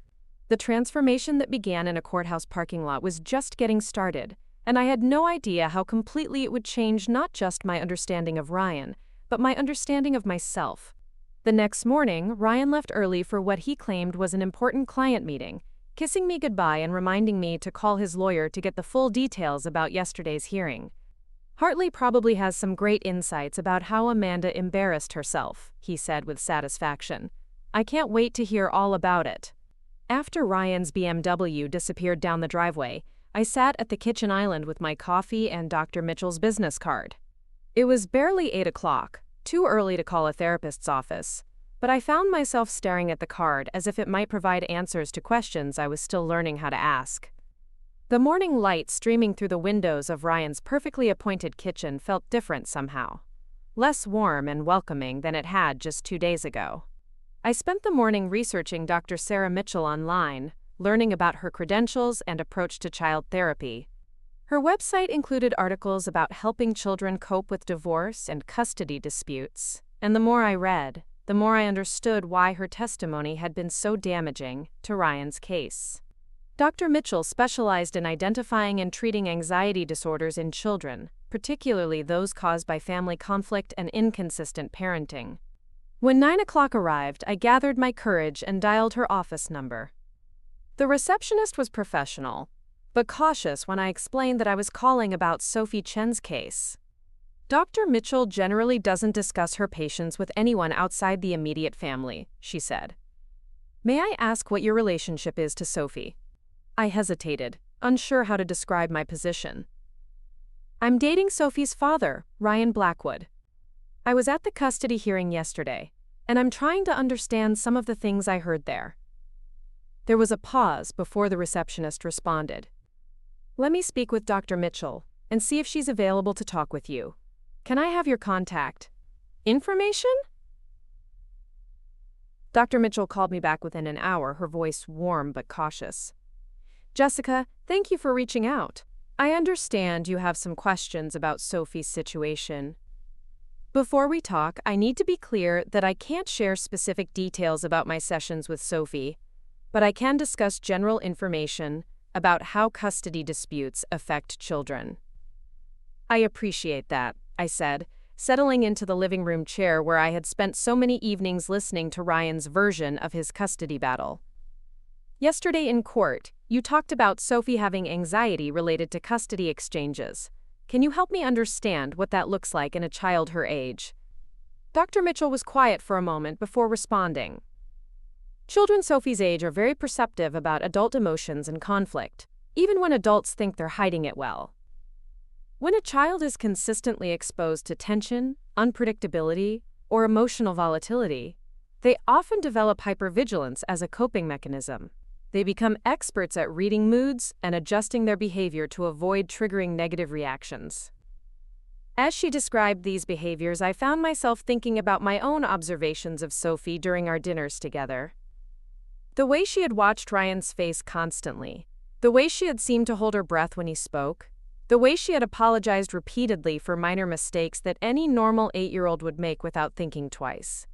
The transformation that began in a courthouse parking lot was just getting started, and I had no idea how completely it would change not just my understanding of Ryan, but my understanding of myself. The next morning, Ryan left early for what he claimed was an important client meeting, kissing me goodbye and reminding me to call his lawyer to get the full details about yesterday's hearing. "Hartley probably has some great insights about how Amanda embarrassed herself," he said with satisfaction. "I can't wait to hear all about it." After Ryan's BMW disappeared down the driveway, I sat at the kitchen island with my coffee and Dr. Mitchell's business card. It was barely 8 o'clock, too early to call a therapist's office, but I found myself staring at the card as if it might provide answers to questions I was still learning how to ask. The morning light streaming through the windows of Ryan's perfectly appointed kitchen felt different somehow, less warm and welcoming than it had just 2 days ago. I spent the morning researching Dr. Sarah Mitchell online, learning about her credentials and approach to child therapy. Her website included articles about helping children cope with divorce and custody disputes, and the more I read, the more I understood why her testimony had been so damaging to Ryan's case. Dr. Mitchell specialized in identifying and treating anxiety disorders in children, particularly those caused by family conflict and inconsistent parenting. When 9 o'clock arrived, I gathered my courage and dialed her office number. The receptionist was professional, but cautious when I explained that I was calling about Sophie Chen's case. "Dr. Mitchell generally doesn't discuss her patients with anyone outside the immediate family," she said. "May I ask what your relationship is to Sophie?" I hesitated, unsure how to describe my position. "I'm dating Sophie's father, Ryan Blackwood. I was at the custody hearing yesterday, and I'm trying to understand some of the things I heard there." There was a pause before the receptionist responded. "Let me speak with Dr. Mitchell and see if she's available to talk with you. Can I have your contact information?" Dr. Mitchell called me back within an hour, her voice warm but cautious. "Jessica, thank you for reaching out. I understand you have some questions about Sophie's situation. Before we talk, I need to be clear that I can't share specific details about my sessions with Sophie, but I can discuss general information about how custody disputes affect children." "I appreciate that," I said, settling into the living room chair where I had spent so many evenings listening to Ryan's version of his custody battle. "Yesterday in court, you talked about Sophie having anxiety related to custody exchanges. Can you help me understand what that looks like in a child her age?" Dr. Mitchell was quiet for a moment before responding. "Children Sophie's age are very perceptive about adult emotions and conflict, even when adults think they're hiding it well. When a child is consistently exposed to tension, unpredictability, or emotional volatility, they often develop hypervigilance as a coping mechanism. They become experts at reading moods and adjusting their behavior to avoid triggering negative reactions." As she described these behaviors, I found myself thinking about my own observations of Sophie during our dinners together. The way she had watched Ryan's face constantly, the way she had seemed to hold her breath when he spoke, the way she had apologized repeatedly for minor mistakes that any normal 8-year-old would make without thinking twice.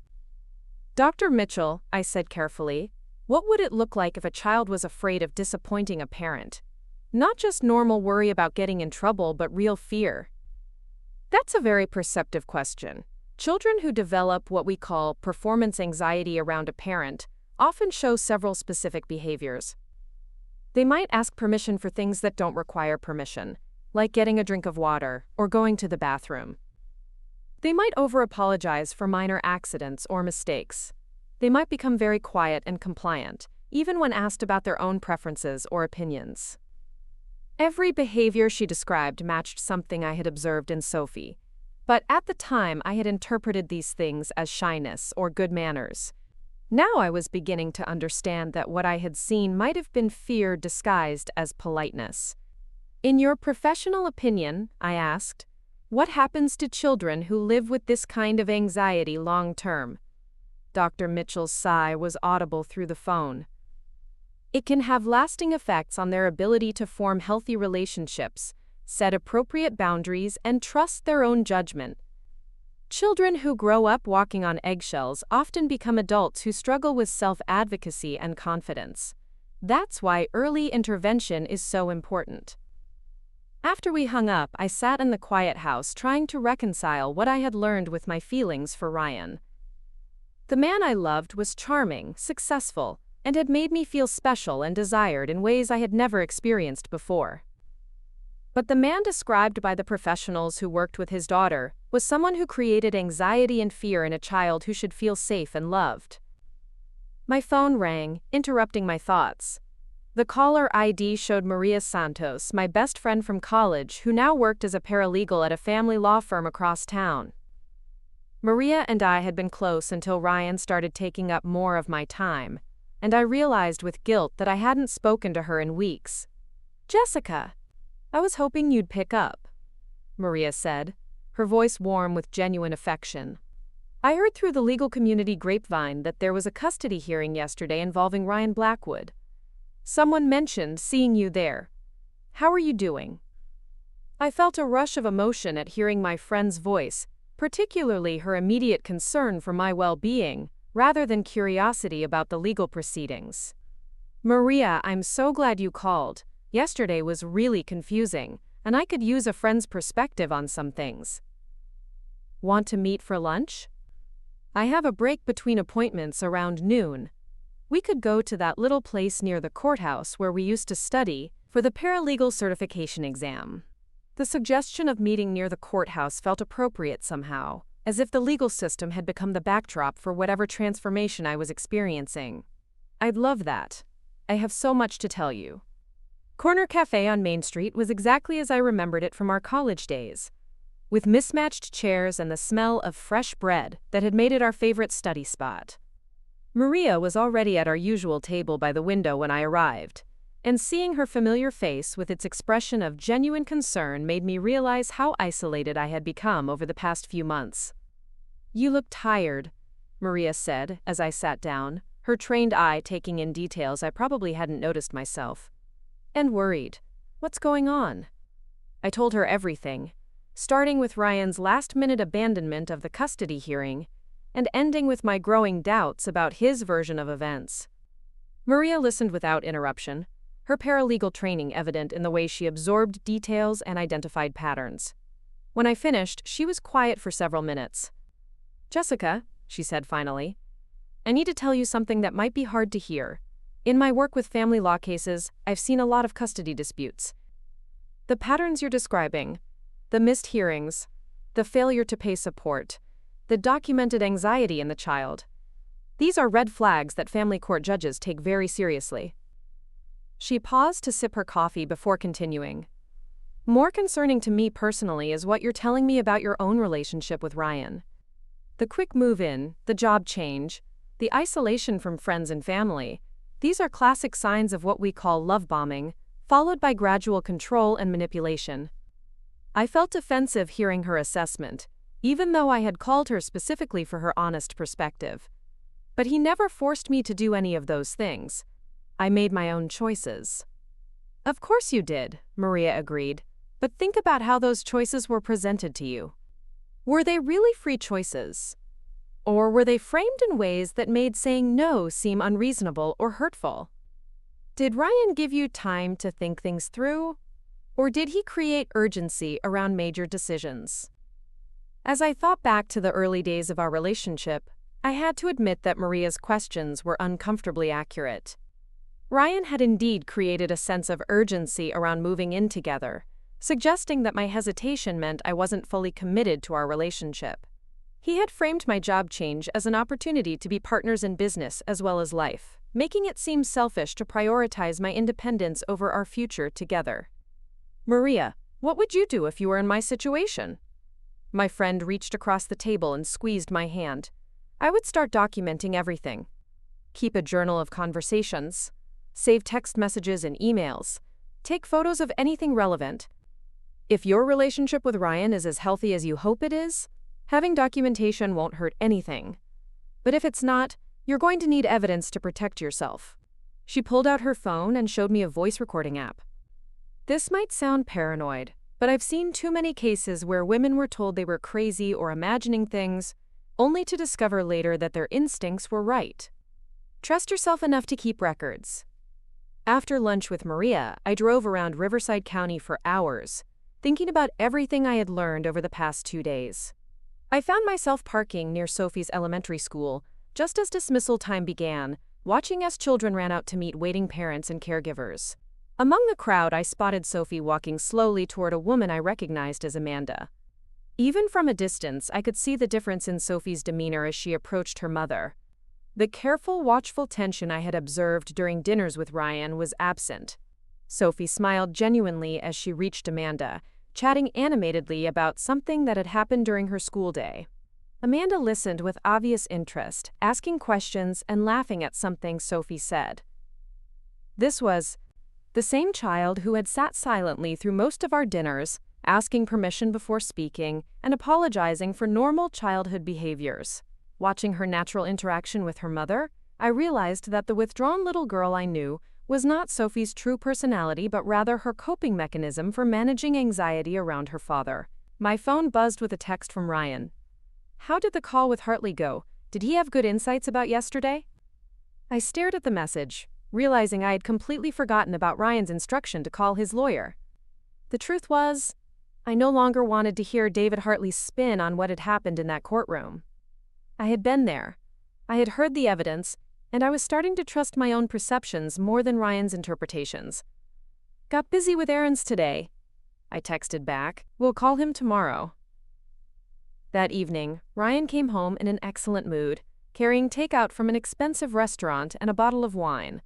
"Dr. Mitchell," I said carefully, "what would it look like if a child was afraid of disappointing a parent? Not just normal worry about getting in trouble, but real fear." That's a very perceptive question. Children who develop what we call performance anxiety around a parent often show several specific behaviors. They might ask permission for things that don't require permission, like getting a drink of water or going to the bathroom. They might over-apologize for minor accidents or mistakes. They might become very quiet and compliant, even when asked about their own preferences or opinions. Every behavior she described matched something I had observed in Sophie, but at the time I had interpreted these things as shyness or good manners. Now I was beginning to understand that what I had seen might have been fear disguised as politeness. "In your professional opinion," I asked, "what happens to children who live with this kind of anxiety long-term?" Dr. Mitchell's sigh was audible through the phone. "It can have lasting effects on their ability to form healthy relationships, set appropriate boundaries, and trust their own judgment. Children who grow up walking on eggshells often become adults who struggle with self-advocacy and confidence. That's why early intervention is so important. After we hung up, I sat in the quiet house trying to reconcile what I had learned with my feelings for Ryan. The man I loved was charming, successful, and had made me feel special and desired in ways I had never experienced before. But the man described by the professionals who worked with his daughter was someone who created anxiety and fear in a child who should feel safe and loved. My phone rang, interrupting my thoughts. The caller ID showed Maria Santos, my best friend from college, who now worked as a paralegal at a family law firm across town. Maria and I had been close until Ryan started taking up more of my time, and I realized with guilt that I hadn't spoken to her in weeks. "Jessica, I was hoping you'd pick up," Maria said, her voice warm with genuine affection. "I heard through the legal community grapevine that there was a custody hearing yesterday involving Ryan Blackwood. Someone mentioned seeing you there. How are you doing?" I felt a rush of emotion at hearing my friend's voice, particularly her immediate concern for my well-being, rather than curiosity about the legal proceedings. "Maria, I'm so glad you called. Yesterday was really confusing, and I could use a friend's perspective on some things. Want to meet for lunch? I have a break between appointments around noon. We could go to that little place near the courthouse where we used to study for the paralegal certification exam." The suggestion of meeting near the courthouse felt appropriate somehow, as if the legal system had become the backdrop for whatever transformation I was experiencing. "I'd love that. I have so much to tell you." Corner Cafe on Main Street was exactly as I remembered it from our college days, with mismatched chairs and the smell of fresh bread that had made it our favorite study spot. Maria was already at our usual table by the window when I arrived, and seeing her familiar face with its expression of genuine concern made me realize how isolated I had become over the past few months. "You look tired," Maria said as I sat down, her trained eye taking in details I probably hadn't noticed myself. "And worried. What's going on?" I told her everything, starting with Ryan's last-minute abandonment of the custody hearing and ending with my growing doubts about his version of events. Maria listened without interruption, her paralegal training evident in the way she absorbed details and identified patterns. When I finished, she was quiet for several minutes. "Jessica," she said finally, "I need to tell you something that might be hard to hear. In my work with family law cases, I've seen a lot of custody disputes. The patterns you're describing, the missed hearings, the failure to pay support, the documented anxiety in the child, these are red flags that family court judges take very seriously." She paused to sip her coffee before continuing. "More concerning to me personally is what you're telling me about your own relationship with Ryan. The quick move-in, the job change, the isolation from friends and family, these are classic signs of what we call love bombing, followed by gradual control and manipulation." I felt defensive hearing her assessment, even though I had called her specifically for her honest perspective. But he never forced me to do any of those things. I made my own choices. "Of course you did," Maria agreed, "but think about how those choices were presented to you. Were they really free choices? Or were they framed in ways that made saying no seem unreasonable or hurtful? Did Ryan give you time to think things through? Or did he create urgency around major decisions?" As I thought back to the early days of our relationship, I had to admit that Maria's questions were uncomfortably accurate. Ryan had indeed created a sense of urgency around moving in together, suggesting that my hesitation meant I wasn't fully committed to our relationship. He had framed my job change as an opportunity to be partners in business as well as life, making it seem selfish to prioritize my independence over our future together. "Maria, what would you do if you were in my situation?" My friend reached across the table and squeezed my hand. "I would start documenting everything. Keep a journal of conversations. Save text messages and emails. Take photos of anything relevant. If your relationship with Ryan is as healthy as you hope it is, having documentation won't hurt anything. But if it's not, you're going to need evidence to protect yourself." She pulled out her phone and showed me a voice recording app. This might sound paranoid, but I've seen too many cases where women were told they were crazy or imagining things, only to discover later that their instincts were right. Trust yourself enough to keep records. After lunch with Maria, I drove around Riverside County for hours, thinking about everything I had learned over the past 2 days. I found myself parking near Sophie's elementary school, just as dismissal time began, watching as children ran out to meet waiting parents and caregivers. Among the crowd, I spotted Sophie walking slowly toward a woman I recognized as Amanda. Even from a distance, I could see the difference in Sophie's demeanor as she approached her mother. The careful, watchful tension I had observed during dinners with Ryan was absent. Sophie smiled genuinely as she reached Amanda, chatting animatedly about something that had happened during her school day. Amanda listened with obvious interest, asking questions and laughing at something Sophie said. This was the same child who had sat silently through most of our dinners, asking permission before speaking and apologizing for normal childhood behaviors. Watching her natural interaction with her mother, I realized that the withdrawn little girl I knew was not Sophie's true personality but rather her coping mechanism for managing anxiety around her father. My phone buzzed with a text from Ryan. "How did the call with Hartley go? Did he have good insights about yesterday?" I stared at the message, realizing I had completely forgotten about Ryan's instruction to call his lawyer. The truth was, I no longer wanted to hear David Hartley's spin on what had happened in that courtroom. I had been there. I had heard the evidence, and I was starting to trust my own perceptions more than Ryan's interpretations. "Got busy with errands today," I texted back. "We'll call him tomorrow." That evening, Ryan came home in an excellent mood, carrying takeout from an expensive restaurant and a bottle of wine.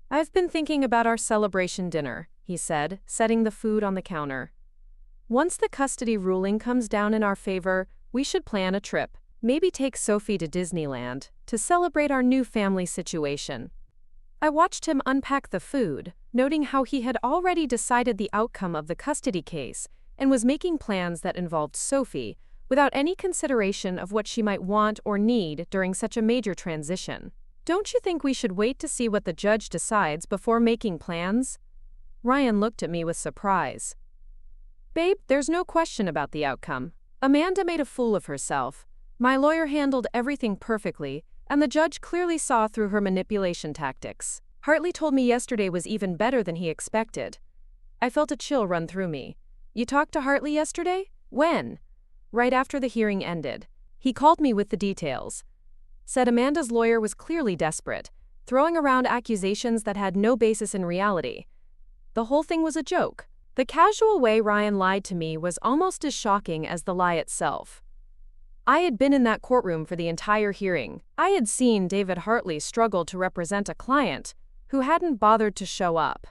"I've been thinking about our celebration dinner," he said, setting the food on the counter. "Once the custody ruling comes down in our favor, we should plan a trip. Maybe take Sophie to Disneyland to celebrate our new family situation." I watched him unpack the food, noting how he had already decided the outcome of the custody case and was making plans that involved Sophie without any consideration of what she might want or need during such a major transition. "Don't you think we should wait to see what the judge decides before making plans?" Ryan looked at me with surprise. "Babe, there's no question about the outcome. Amanda made a fool of herself. My lawyer handled everything perfectly, and the judge clearly saw through her manipulation tactics. Hartley told me yesterday was even better than he expected." I felt a chill run through me. "You talked to Hartley yesterday? When?" "Right after the hearing ended. He called me with the details. Said Amanda's lawyer was clearly desperate, throwing around accusations that had no basis in reality. The whole thing was a joke." The casual way Ryan lied to me was almost as shocking as the lie itself. I had been in that courtroom for the entire hearing. I had seen David Hartley struggle to represent a client who hadn't bothered to show up.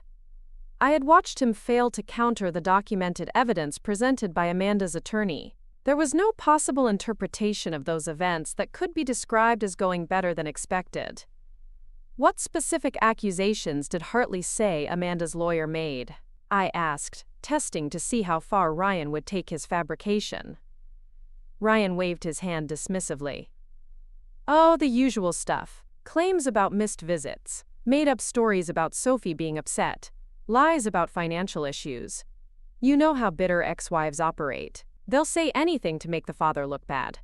I had watched him fail to counter the documented evidence presented by Amanda's attorney. There was no possible interpretation of those events that could be described as going better than expected. "What specific accusations did Hartley say Amanda's lawyer made?" I asked, testing to see how far Ryan would take his fabrication. Ryan waved his hand dismissively. "Oh, the usual stuff. Claims about missed visits, made-up stories about Sophie being upset, lies about financial issues. You know how bitter ex-wives operate. They'll say anything to make the father look bad."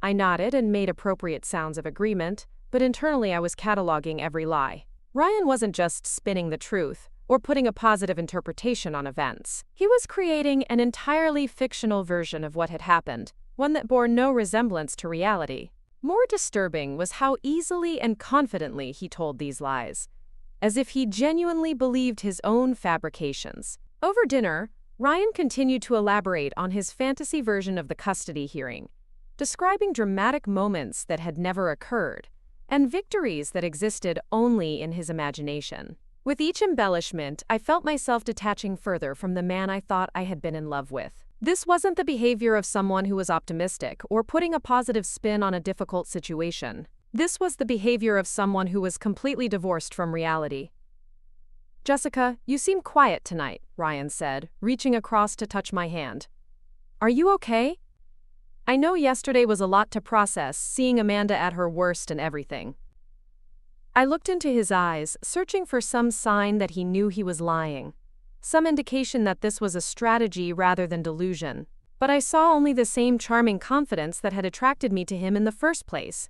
I nodded and made appropriate sounds of agreement, but internally I was cataloging every lie. Ryan wasn't just spinning the truth or putting a positive interpretation on events. He was creating an entirely fictional version of what had happened, one that bore no resemblance to reality. More disturbing was how easily and confidently he told these lies, as if he genuinely believed his own fabrications. Over dinner, Ryan continued to elaborate on his fantasy version of the custody hearing, describing dramatic moments that had never occurred, and victories that existed only in his imagination. With each embellishment, I felt myself detaching further from the man I thought I had been in love with. This wasn't the behavior of someone who was optimistic or putting a positive spin on a difficult situation. This was the behavior of someone who was completely divorced from reality. "Jessica, you seem quiet tonight," Ryan said, reaching across to touch my hand. "Are you okay? I know yesterday was a lot to process, seeing Amanda at her worst and everything." I looked into his eyes, searching for some sign that he knew he was lying. some indication that this was a strategy rather than delusion. But I saw only the same charming confidence that had attracted me to him in the first place,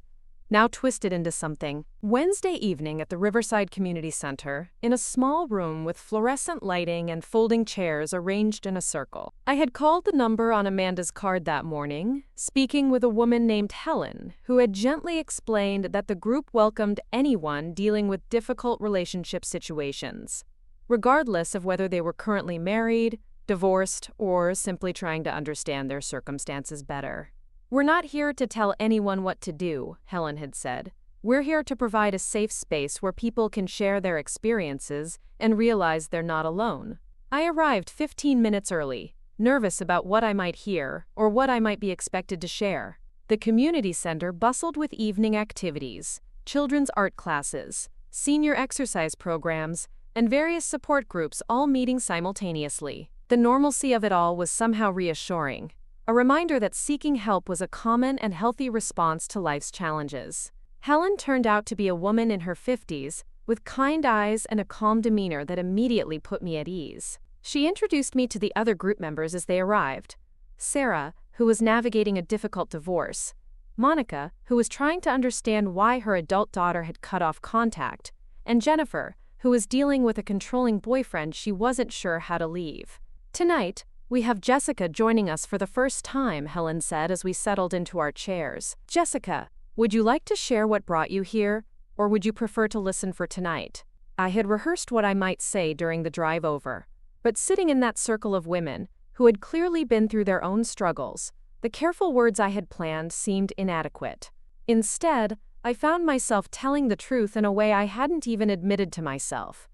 now twisted into something. Wednesday evening at the Riverside Community Center, in a small room with fluorescent lighting and folding chairs arranged in a circle. I had called the number on Amanda's card that morning, speaking with a woman named Helen, who had gently explained that the group welcomed anyone dealing with difficult relationship situations, regardless of whether they were currently married, divorced, or simply trying to understand their circumstances better. "We're not here to tell anyone what to do," Helen had said. "We're here to provide a safe space where people can share their experiences and realize they're not alone." I arrived 15 minutes early, nervous about what I might hear or what I might be expected to share. The community center bustled with evening activities, children's art classes, senior exercise programs, and various support groups all meeting simultaneously. The normalcy of it all was somehow reassuring. A reminder that seeking help was a common and healthy response to life's challenges. Helen turned out to be a woman in her 50s, with kind eyes and a calm demeanor that immediately put me at ease. She introduced me to the other group members as they arrived. Sarah, who was navigating a difficult divorce. Monica, who was trying to understand why her adult daughter had cut off contact. And Jennifer, who was dealing with a controlling boyfriend she wasn't sure how to leave. "Tonight, we have Jessica joining us for the first time," Helen said as we settled into our chairs. "Jessica, would you like to share what brought you here, or would you prefer to listen for tonight?" I had rehearsed what I might say during the drive over, but sitting in that circle of women, who had clearly been through their own struggles, the careful words I had planned seemed inadequate. Instead, I found myself telling the truth in a way I hadn't even admitted to myself.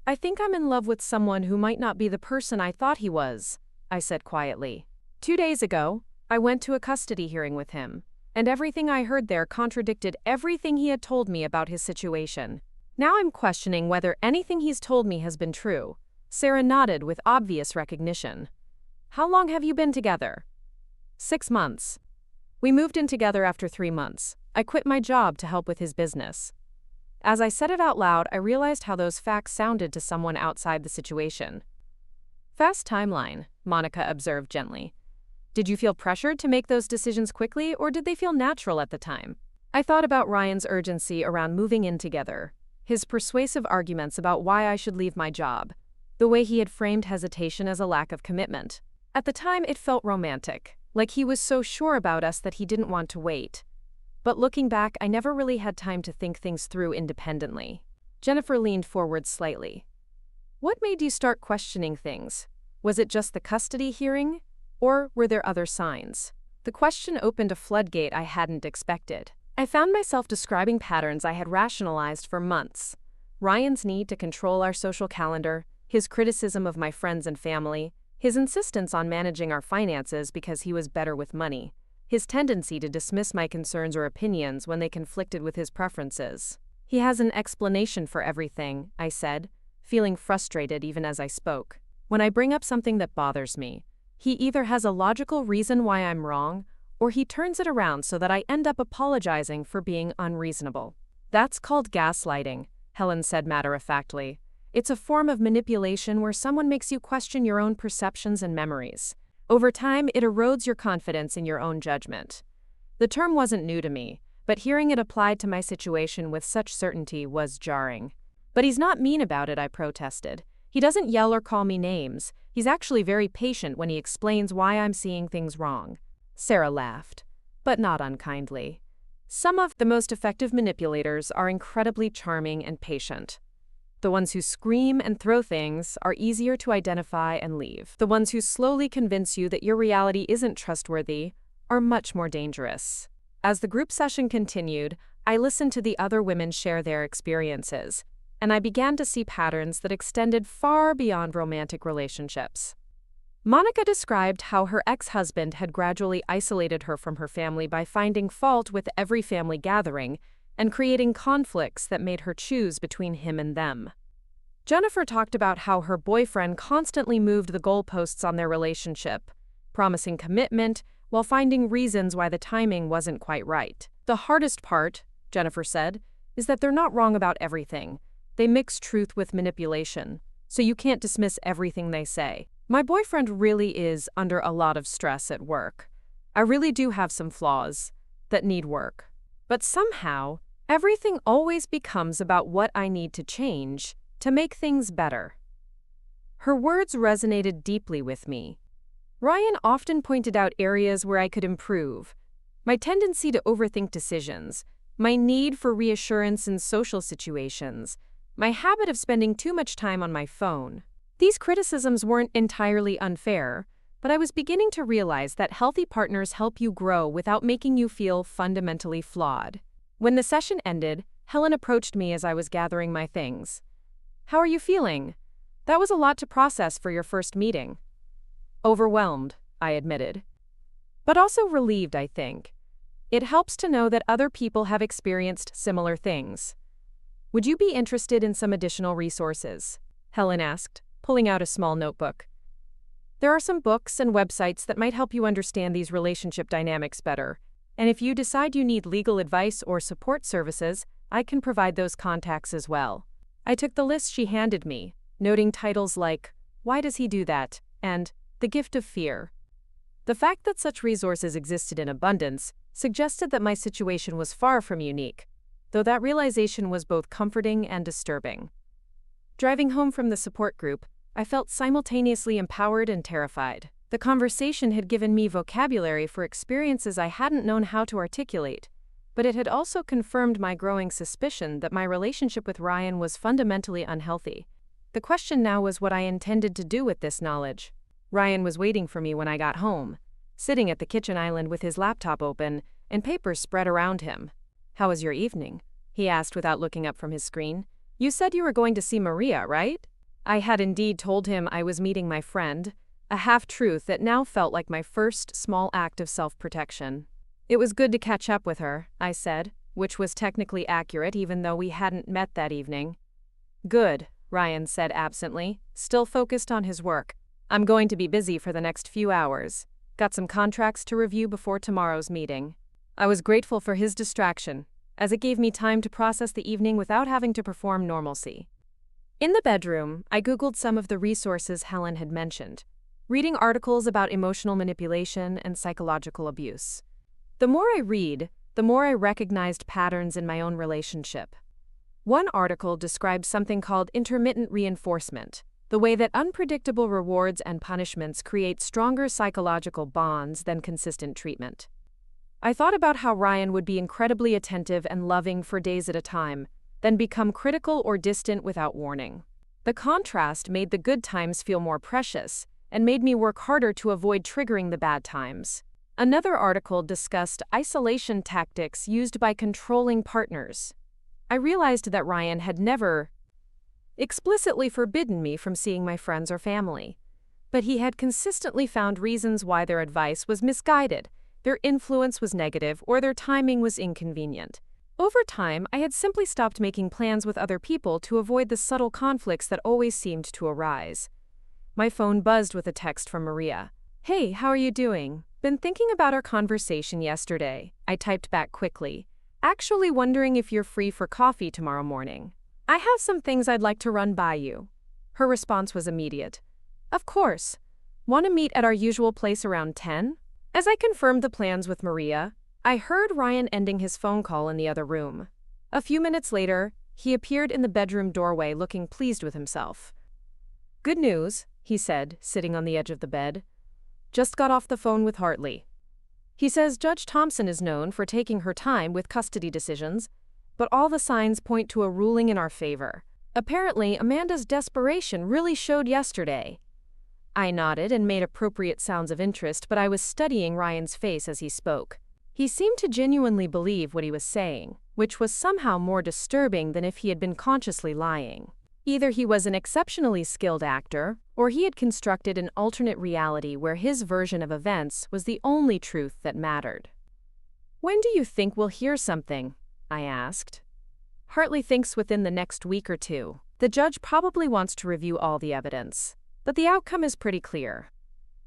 "I think I'm in love with someone who might not be the person I thought he was," I said quietly. 2 days ago, I went to a custody hearing with him, and everything I heard there contradicted everything he had told me about his situation. Now I'm questioning whether anything he's told me has been true. Sarah nodded with obvious recognition. "How long have you been together?" 6 months. We moved in together after 3 months. I quit my job to help with his business. As I said it out loud, I realized how those facts sounded to someone outside the situation. "Fast timeline," Monica observed gently. "Did you feel pressured to make those decisions quickly, or did they feel natural at the time?" I thought about Ryan's urgency around moving in together, his persuasive arguments about why I should leave my job, the way he had framed hesitation as a lack of commitment. At the time, it felt romantic, like he was so sure about us that he didn't want to wait. But looking back, I never really had time to think things through independently. Jennifer leaned forward slightly. "What made you start questioning things? Was it just the custody hearing? Or were there other signs?" The question opened a floodgate I hadn't expected. I found myself describing patterns I had rationalized for months. Ryan's need to control our social calendar, his criticism of my friends and family, his insistence on managing our finances because he was better with money, his tendency to dismiss my concerns or opinions when they conflicted with his preferences. "He has an explanation for everything," I said, feeling frustrated even as I spoke. When I bring up something that bothers me, he either has a logical reason why I'm wrong, or he turns it around so that I end up apologizing for being unreasonable. "That's called gaslighting," Helen said matter-of-factly. "It's a form of manipulation where someone makes you question your own perceptions and memories. Over time, it erodes your confidence in your own judgment." The term wasn't new to me, but hearing it applied to my situation with such certainty was jarring. "But he's not mean about it," I protested. "He doesn't yell or call me names. He's actually very patient when he explains why I'm seeing things wrong." Sarah laughed, but not unkindly. "Some of the most effective manipulators are incredibly charming and patient. The ones who scream and throw things are easier to identify and leave. The ones who slowly convince you that your reality isn't trustworthy are much more dangerous." As the group session continued, I listened to the other women share their experiences, and I began to see patterns that extended far beyond romantic relationships. Monica described how her ex-husband had gradually isolated her from her family by finding fault with every family gathering and creating conflicts that made her choose between him and them. Jennifer talked about how her boyfriend constantly moved the goalposts on their relationship, promising commitment while finding reasons why the timing wasn't quite right. "The hardest part," Jennifer said, "is that they're not wrong about everything. They mix truth with manipulation. so you can't dismiss everything they say. My boyfriend really is under a lot of stress at work. I really do have some flaws that need work. But somehow, everything always becomes about what I need to change to make things better. Her words resonated deeply with me. Ryan often pointed out areas where I could improve: my tendency to overthink decisions, my need for reassurance in social situations, my habit of spending too much time on my phone. These criticisms weren't entirely unfair, but I was beginning to realize that healthy partners help you grow without making you feel fundamentally flawed. When the session ended, Helen approached me as I was gathering my things. "How are you feeling? That was a lot to process for your first meeting." "Overwhelmed," I admitted. "But also relieved, I think. It helps to know that other people have experienced similar things." "Would you be interested in some additional resources?" Helen asked, pulling out a small notebook. "There are some books and websites that might help you understand these relationship dynamics better, and if you decide you need legal advice or support services, I can provide those contacts as well." I took the list she handed me, noting titles like "Why Does He Do That?" and "The Gift of Fear." The fact that such resources existed in abundance suggested that my situation was far from unique, though that realization was both comforting and disturbing. Driving home from the support group, I felt simultaneously empowered and terrified. The conversation had given me vocabulary for experiences I hadn't known how to articulate, but it had also confirmed my growing suspicion that my relationship with Ryan was fundamentally unhealthy. The question now was what I intended to do with this knowledge. Ryan was waiting for me when I got home, sitting at the kitchen island with his laptop open and papers spread around him. "How was your evening?" he asked without looking up from his screen. "You said you were going to see Maria, right?" I had indeed told him I was meeting my friend, a half-truth that now felt like my first small act of self-protection. "It was good to catch up with her," I said, which was technically accurate even though we hadn't met that evening. "Good," Ryan said absently, still focused on his work. "I'm going to be busy for the next few hours. Got some contracts to review before tomorrow's meeting." I was grateful for his distraction, as it gave me time to process the evening without having to perform normalcy. In the bedroom, I Googled some of the resources Helen had mentioned, reading articles about emotional manipulation and psychological abuse. The more I read, the more I recognized patterns in my own relationship. One article described something called intermittent reinforcement, the way that unpredictable rewards and punishments create stronger psychological bonds than consistent treatment. I thought about how Ryan would be incredibly attentive and loving for days at a time, then become critical or distant without warning. The contrast made the good times feel more precious and made me work harder to avoid triggering the bad times. Another article discussed isolation tactics used by controlling partners. I realized that Ryan had never explicitly forbidden me from seeing my friends or family, but he had consistently found reasons why their advice was misguided, their influence was negative, or their timing was inconvenient. Over time, I had simply stopped making plans with other people to avoid the subtle conflicts that always seemed to arise. My phone buzzed with a text from Maria. "Hey, how are you doing? Been thinking about our conversation yesterday," I typed back quickly. "Actually wondering if you're free for coffee tomorrow morning. I have some things I'd like to run by you." Her response was immediate. "Of course. Want to meet at our usual place around 10? As I confirmed the plans with Maria, I heard Ryan ending his phone call in the other room. A few minutes later, he appeared in the bedroom doorway looking pleased with himself. "Good news," he said, sitting on the edge of the bed. "Just got off the phone with Hartley. He says Judge Thompson is known for taking her time with custody decisions, but all the signs point to a ruling in our favor. Apparently, Amanda's desperation really showed yesterday." I nodded and made appropriate sounds of interest, but I was studying Ryan's face as he spoke. He seemed to genuinely believe what he was saying, which was somehow more disturbing than if he had been consciously lying. Either he was an exceptionally skilled actor, or he had constructed an alternate reality where his version of events was the only truth that mattered. "When do you think we'll hear something?" I asked. "Hartley thinks within the next week or two. The judge probably wants to review all the evidence, but the outcome is pretty clear.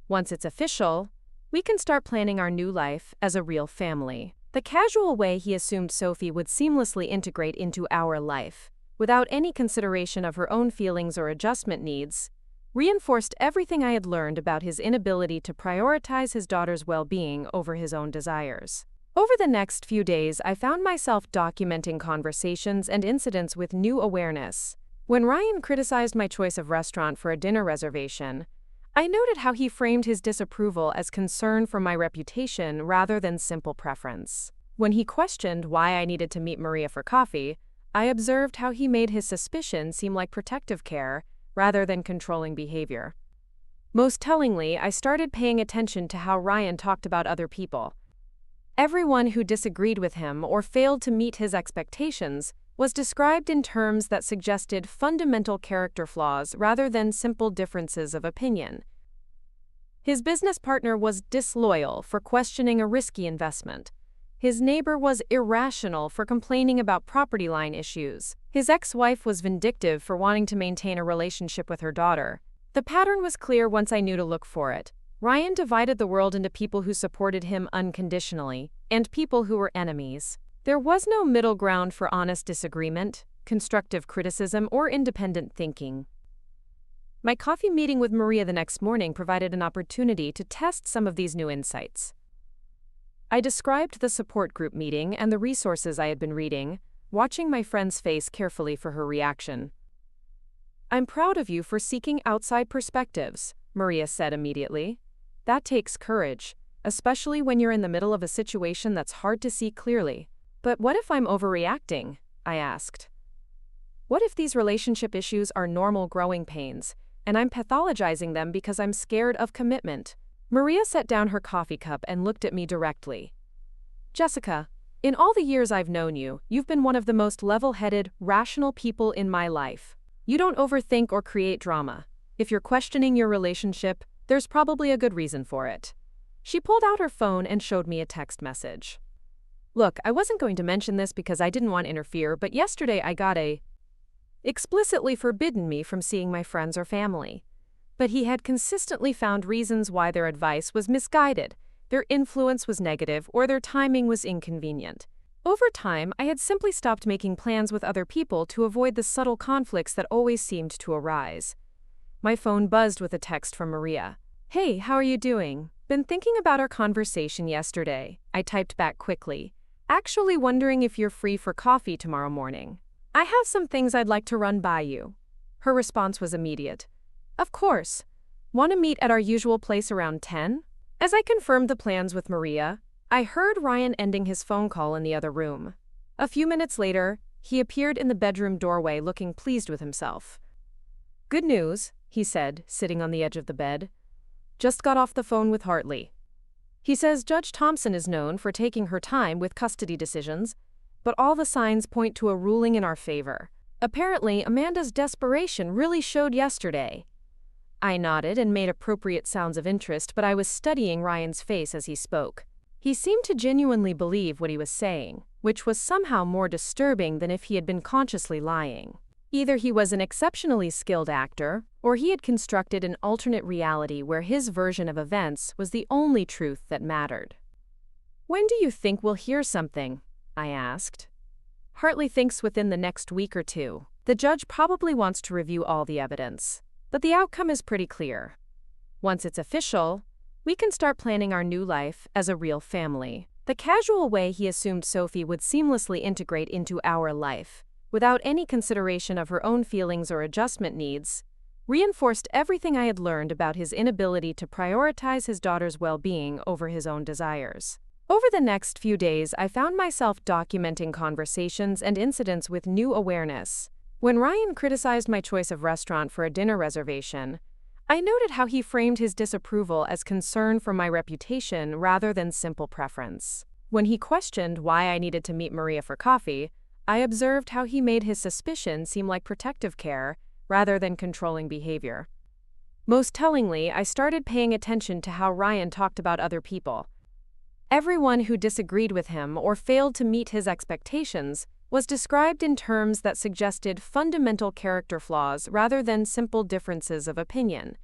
Once it's official, we can start planning our new life as a real family." The casual way he assumed Sophie would seamlessly integrate into our life without any consideration of her own feelings or adjustment needs, reinforced everything I had learned about his inability to prioritize his daughter's well-being over his own desires. Over the next few days, I found myself documenting conversations and incidents with new awareness. When Ryan criticized my choice of restaurant for a dinner reservation, I noted how he framed his disapproval as concern for my reputation rather than simple preference. When he questioned why I needed to meet Maria for coffee, I observed how he made his suspicion seem like protective care rather than controlling behavior. Most tellingly, I started paying attention to how Ryan talked about other people. Everyone who disagreed with him or failed to meet his expectations was described in terms that suggested fundamental character flaws rather than simple differences of opinion. His business partner was disloyal for questioning a risky investment. His neighbor was irrational for complaining about property line issues. His ex-wife was vindictive for wanting to maintain a relationship with her daughter. The pattern was clear once I knew to look for it. Ryan divided the world into people who supported him unconditionally and people who were enemies. There was no middle ground for honest disagreement, constructive criticism, or independent thinking. My coffee meeting with Maria the next morning provided an opportunity to test some of these new insights. I described the support group meeting and the resources I had been reading, watching my friend's face carefully for her reaction. "I'm proud of you for seeking outside perspectives," Maria said immediately. "That takes courage, especially when you're in the middle of a situation that's hard to see clearly." "But what if I'm overreacting?" I asked. "What if these relationship issues are normal growing pains, and I'm pathologizing them because I'm scared of commitment?" Maria set down her coffee cup and looked at me directly. "Jessica, in all the years I've known you, you've been one of the most level-headed, rational people in my life. You don't overthink or create drama. If you're questioning your relationship, there's probably a good reason for it." She pulled out her phone and showed me a text message. "Look, I wasn't going to mention this because I didn't want to interfere, but yesterday I got explicitly forbidden me from seeing my friends or family. But he had consistently found reasons why their advice was misguided, their influence was negative, or their timing was inconvenient. Over time, I had simply stopped making plans with other people to avoid the subtle conflicts that always seemed to arise." My phone buzzed with a text from Maria. "Hey, how are you doing? Been thinking about our conversation yesterday," I typed back quickly. "Actually wondering if you're free for coffee tomorrow morning. I have some things I'd like to run by you." Her response was immediate. "Of course. Want to meet at our usual place around 10? As I confirmed the plans with Maria, I heard Ryan ending his phone call in the other room. A few minutes later, he appeared in the bedroom doorway looking pleased with himself. "Good news," he said, sitting on the edge of the bed. "Just got off the phone with Hartley. He says Judge Thompson is known for taking her time with custody decisions, but all the signs point to a ruling in our favor. Apparently, Amanda's desperation really showed yesterday." I nodded and made appropriate sounds of interest, but I was studying Ryan's face as he spoke. He seemed to genuinely believe what he was saying, which was somehow more disturbing than if he had been consciously lying. Either he was an exceptionally skilled actor, or he had constructed an alternate reality where his version of events was the only truth that mattered. "When do you think we'll hear something?" I asked. "Hartley thinks within the next week or two. The judge probably wants to review all the evidence, but the outcome is pretty clear. Once it's official, we can start planning our new life as a real family." The casual way he assumed Sophie would seamlessly integrate into our life, without any consideration of her own feelings or adjustment needs, reinforced everything I had learned about his inability to prioritize his daughter's well-being over his own desires. Over the next few days, I found myself documenting conversations and incidents with new awareness. When Ryan criticized my choice of restaurant for a dinner reservation, I noted how he framed his disapproval as concern for my reputation rather than simple preference. When he questioned why I needed to meet Maria for coffee, I observed how he made his suspicion seem like protective care rather than controlling behavior. Most tellingly, I started paying attention to how Ryan talked about other people. Everyone who disagreed with him or failed to meet his expectations was described in terms that suggested fundamental character flaws rather than simple differences of opinion.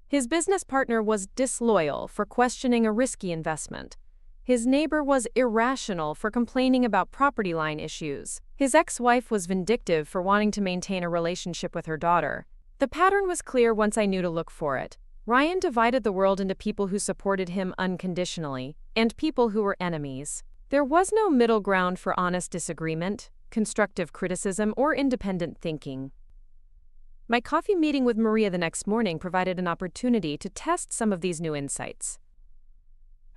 His business partner was disloyal for questioning a risky investment. His neighbor was irrational for complaining about property line issues. His ex-wife was vindictive for wanting to maintain a relationship with her daughter. The pattern was clear once I knew to look for it. Ryan divided the world into people who supported him unconditionally and people who were enemies. There was no middle ground for honest disagreement, constructive criticism, or independent thinking. My coffee meeting with Maria the next morning provided an opportunity to test some of these new insights.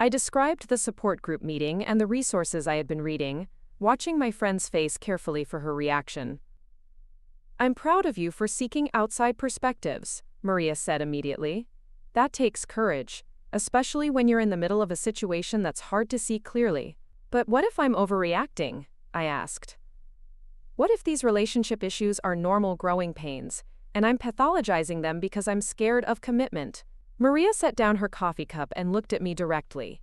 I described the support group meeting and the resources I had been reading, watching my friend's face carefully for her reaction. "I'm proud of you for seeking outside perspectives," Maria said immediately. "That takes courage, especially when you're in the middle of a situation that's hard to see clearly." "But what if I'm overreacting?" I asked. "What if these relationship issues are normal growing pains, and I'm pathologizing them because I'm scared of commitment?" Maria set down her coffee cup and looked at me directly.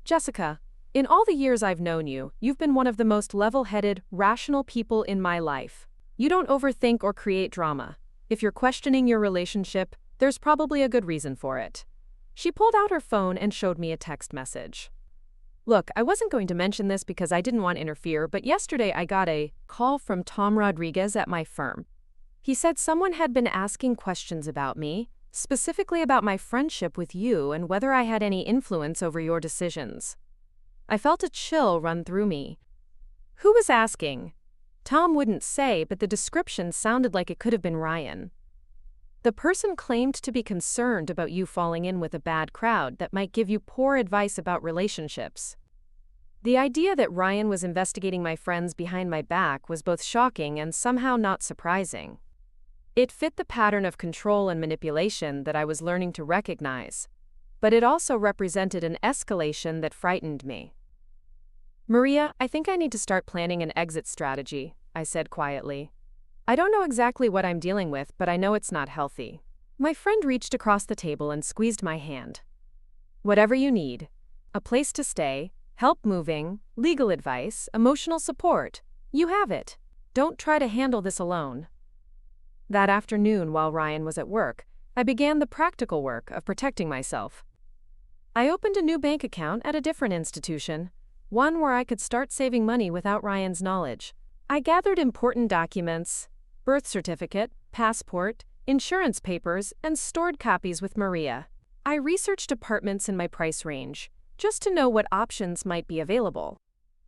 "Jessica, in all the years I've known you, you've been one of the most level-headed, rational people in my life. You don't overthink or create drama. If you're questioning your relationship, there's probably a good reason for it." She pulled out her phone and showed me a text message. "Look, I wasn't going to mention this because I didn't want to interfere, but yesterday I got a call from Tom Rodriguez at my firm. He said someone had been asking questions about me, specifically about my friendship with you and whether I had any influence over your decisions." I felt a chill run through me. Who was asking? Tom wouldn't say, but the description sounded like it could have been Ryan. The person claimed to be concerned about you falling in with a bad crowd that might give you poor advice about relationships. The idea that Ryan was investigating my friends behind my back was both shocking and somehow not surprising. It fit the pattern of control and manipulation that I was learning to recognize, but it also represented an escalation that frightened me. "Maria, I think I need to start planning an exit strategy," I said quietly. "I don't know exactly what I'm dealing with, but I know it's not healthy." My friend reached across the table and squeezed my hand. "Whatever you need. A place to stay, help moving, legal advice, emotional support. You have it. Don't try to handle this alone." That afternoon, while Ryan was at work, I began the practical work of protecting myself. I opened a new bank account at a different institution, one where I could start saving money without Ryan's knowledge. I gathered important documents, birth certificate, passport, insurance papers, and stored copies with Maria. I researched apartments in my price range, just to know what options might be available.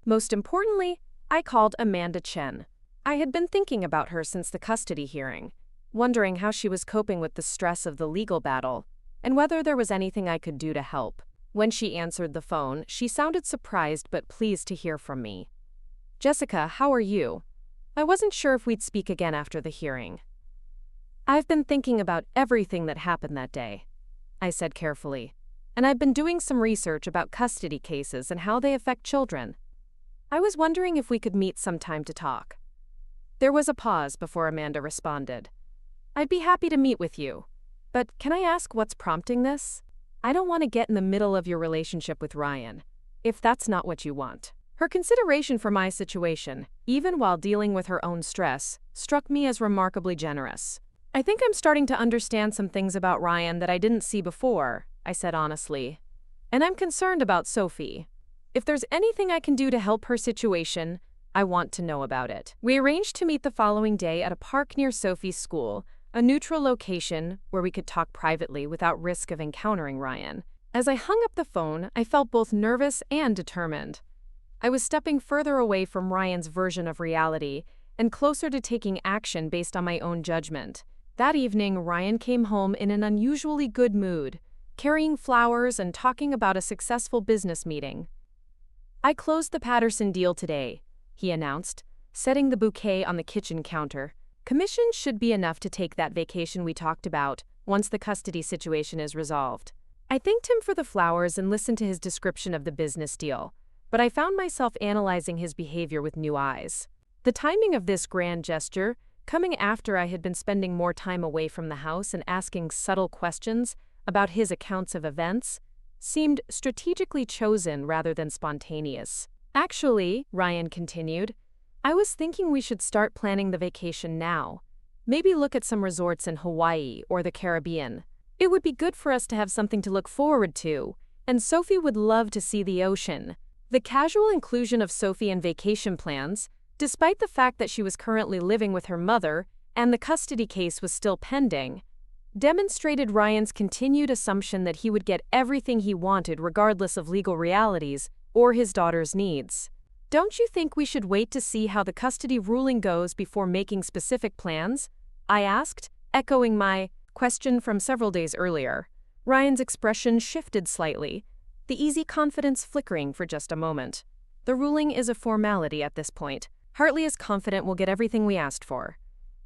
Most importantly, I called Amanda Chen. I had been thinking about her since the custody hearing, wondering how she was coping with the stress of the legal battle, and whether there was anything I could do to help. When she answered the phone, she sounded surprised but pleased to hear from me. "Jessica, how are you? I wasn't sure if we'd speak again after the hearing." "I've been thinking about everything that happened that day," I said carefully, "and I've been doing some research about custody cases and how they affect children. I was wondering if we could meet sometime to talk." There was a pause before Amanda responded. "I'd be happy to meet with you, but can I ask what's prompting this? I don't want to get in the middle of your relationship with Ryan, if that's not what you want." Her consideration for my situation, even while dealing with her own stress, struck me as remarkably generous. "I think I'm starting to understand some things about Ryan that I didn't see before," I said honestly. "And I'm concerned about Sophie. If there's anything I can do to help her situation, I want to know about it." We arranged to meet the following day at a park near Sophie's school, a neutral location where we could talk privately without risk of encountering Ryan. As I hung up the phone, I felt both nervous and determined. I was stepping further away from Ryan's version of reality and closer to taking action based on my own judgment. That evening, Ryan came home in an unusually good mood, carrying flowers and talking about a successful business meeting. "I closed the Patterson deal today," he announced, setting the bouquet on the kitchen counter. "Commission should be enough to take that vacation we talked about once the custody situation is resolved." I thanked him for the flowers and listened to his description of the business deal, but I found myself analyzing his behavior with new eyes. The timing of this grand gesture, coming after I had been spending more time away from the house and asking subtle questions about his accounts of events, seemed strategically chosen rather than spontaneous. "Actually," Ryan continued, "I was thinking we should start planning the vacation now. Maybe look at some resorts in Hawaii or the Caribbean. It would be good for us to have something to look forward to, and Sophie would love to see the ocean. The casual inclusion of Sophie in vacation plans, despite the fact that she was currently living with her mother and the custody case was still pending, demonstrated Ryan's continued assumption that he would get everything he wanted regardless of legal realities or his daughter's needs. "Don't you think we should wait to see how the custody ruling goes before making specific plans?" I asked, echoing my question from several days earlier. Ryan's expression shifted slightly, the easy confidence flickering for just a moment. "The ruling is a formality at this point. Hartley is confident we'll get everything we asked for.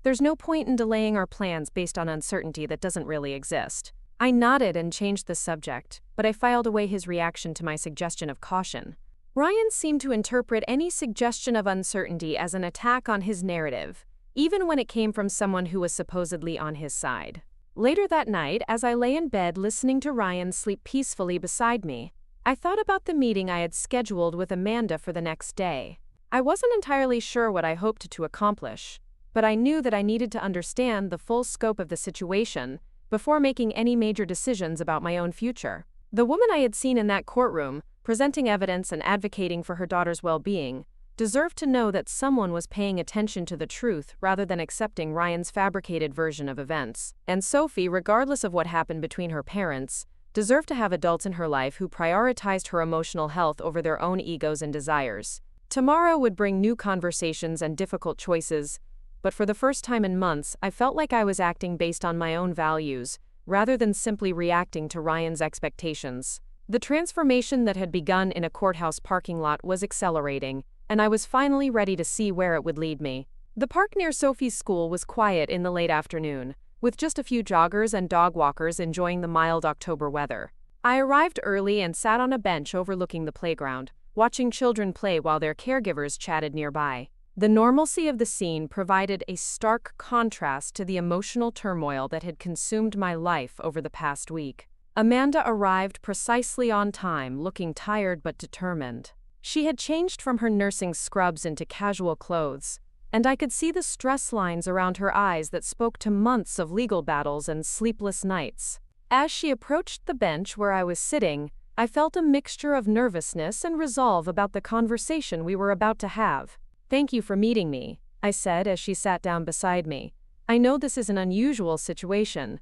There's no point in delaying our plans based on uncertainty that doesn't really exist." I nodded and changed the subject, but I filed away his reaction to my suggestion of caution. Ryan seemed to interpret any suggestion of uncertainty as an attack on his narrative, even when it came from someone who was supposedly on his side. Later that night, as I lay in bed listening to Ryan sleep peacefully beside me, I thought about the meeting I had scheduled with Amanda for the next day. I wasn't entirely sure what I hoped to accomplish, but I knew that I needed to understand the full scope of the situation before making any major decisions about my own future. The woman I had seen in that courtroom, presenting evidence and advocating for her daughter's well-being, deserved to know that someone was paying attention to the truth rather than accepting Ryan's fabricated version of events. And Sophie, regardless of what happened between her parents, deserved to have adults in her life who prioritized her emotional health over their own egos and desires. Tomorrow would bring new conversations and difficult choices, but for the first time in months, I felt like I was acting based on my own values, rather than simply reacting to Ryan's expectations. The transformation that had begun in a courthouse parking lot was accelerating, and I was finally ready to see where it would lead me. The park near Sophie's school was quiet in the late afternoon, with just a few joggers and dog walkers enjoying the mild October weather. I arrived early and sat on a bench overlooking the playground, watching children play while their caregivers chatted nearby. The normalcy of the scene provided a stark contrast to the emotional turmoil that had consumed my life over the past week. Amanda arrived precisely on time, looking tired but determined. She had changed from her nursing scrubs into casual clothes, and I could see the stress lines around her eyes that spoke to months of legal battles and sleepless nights. As she approached the bench where I was sitting, I felt a mixture of nervousness and resolve about the conversation we were about to have. "Thank you for meeting me," I said as she sat down beside me. "I know this is an unusual situation."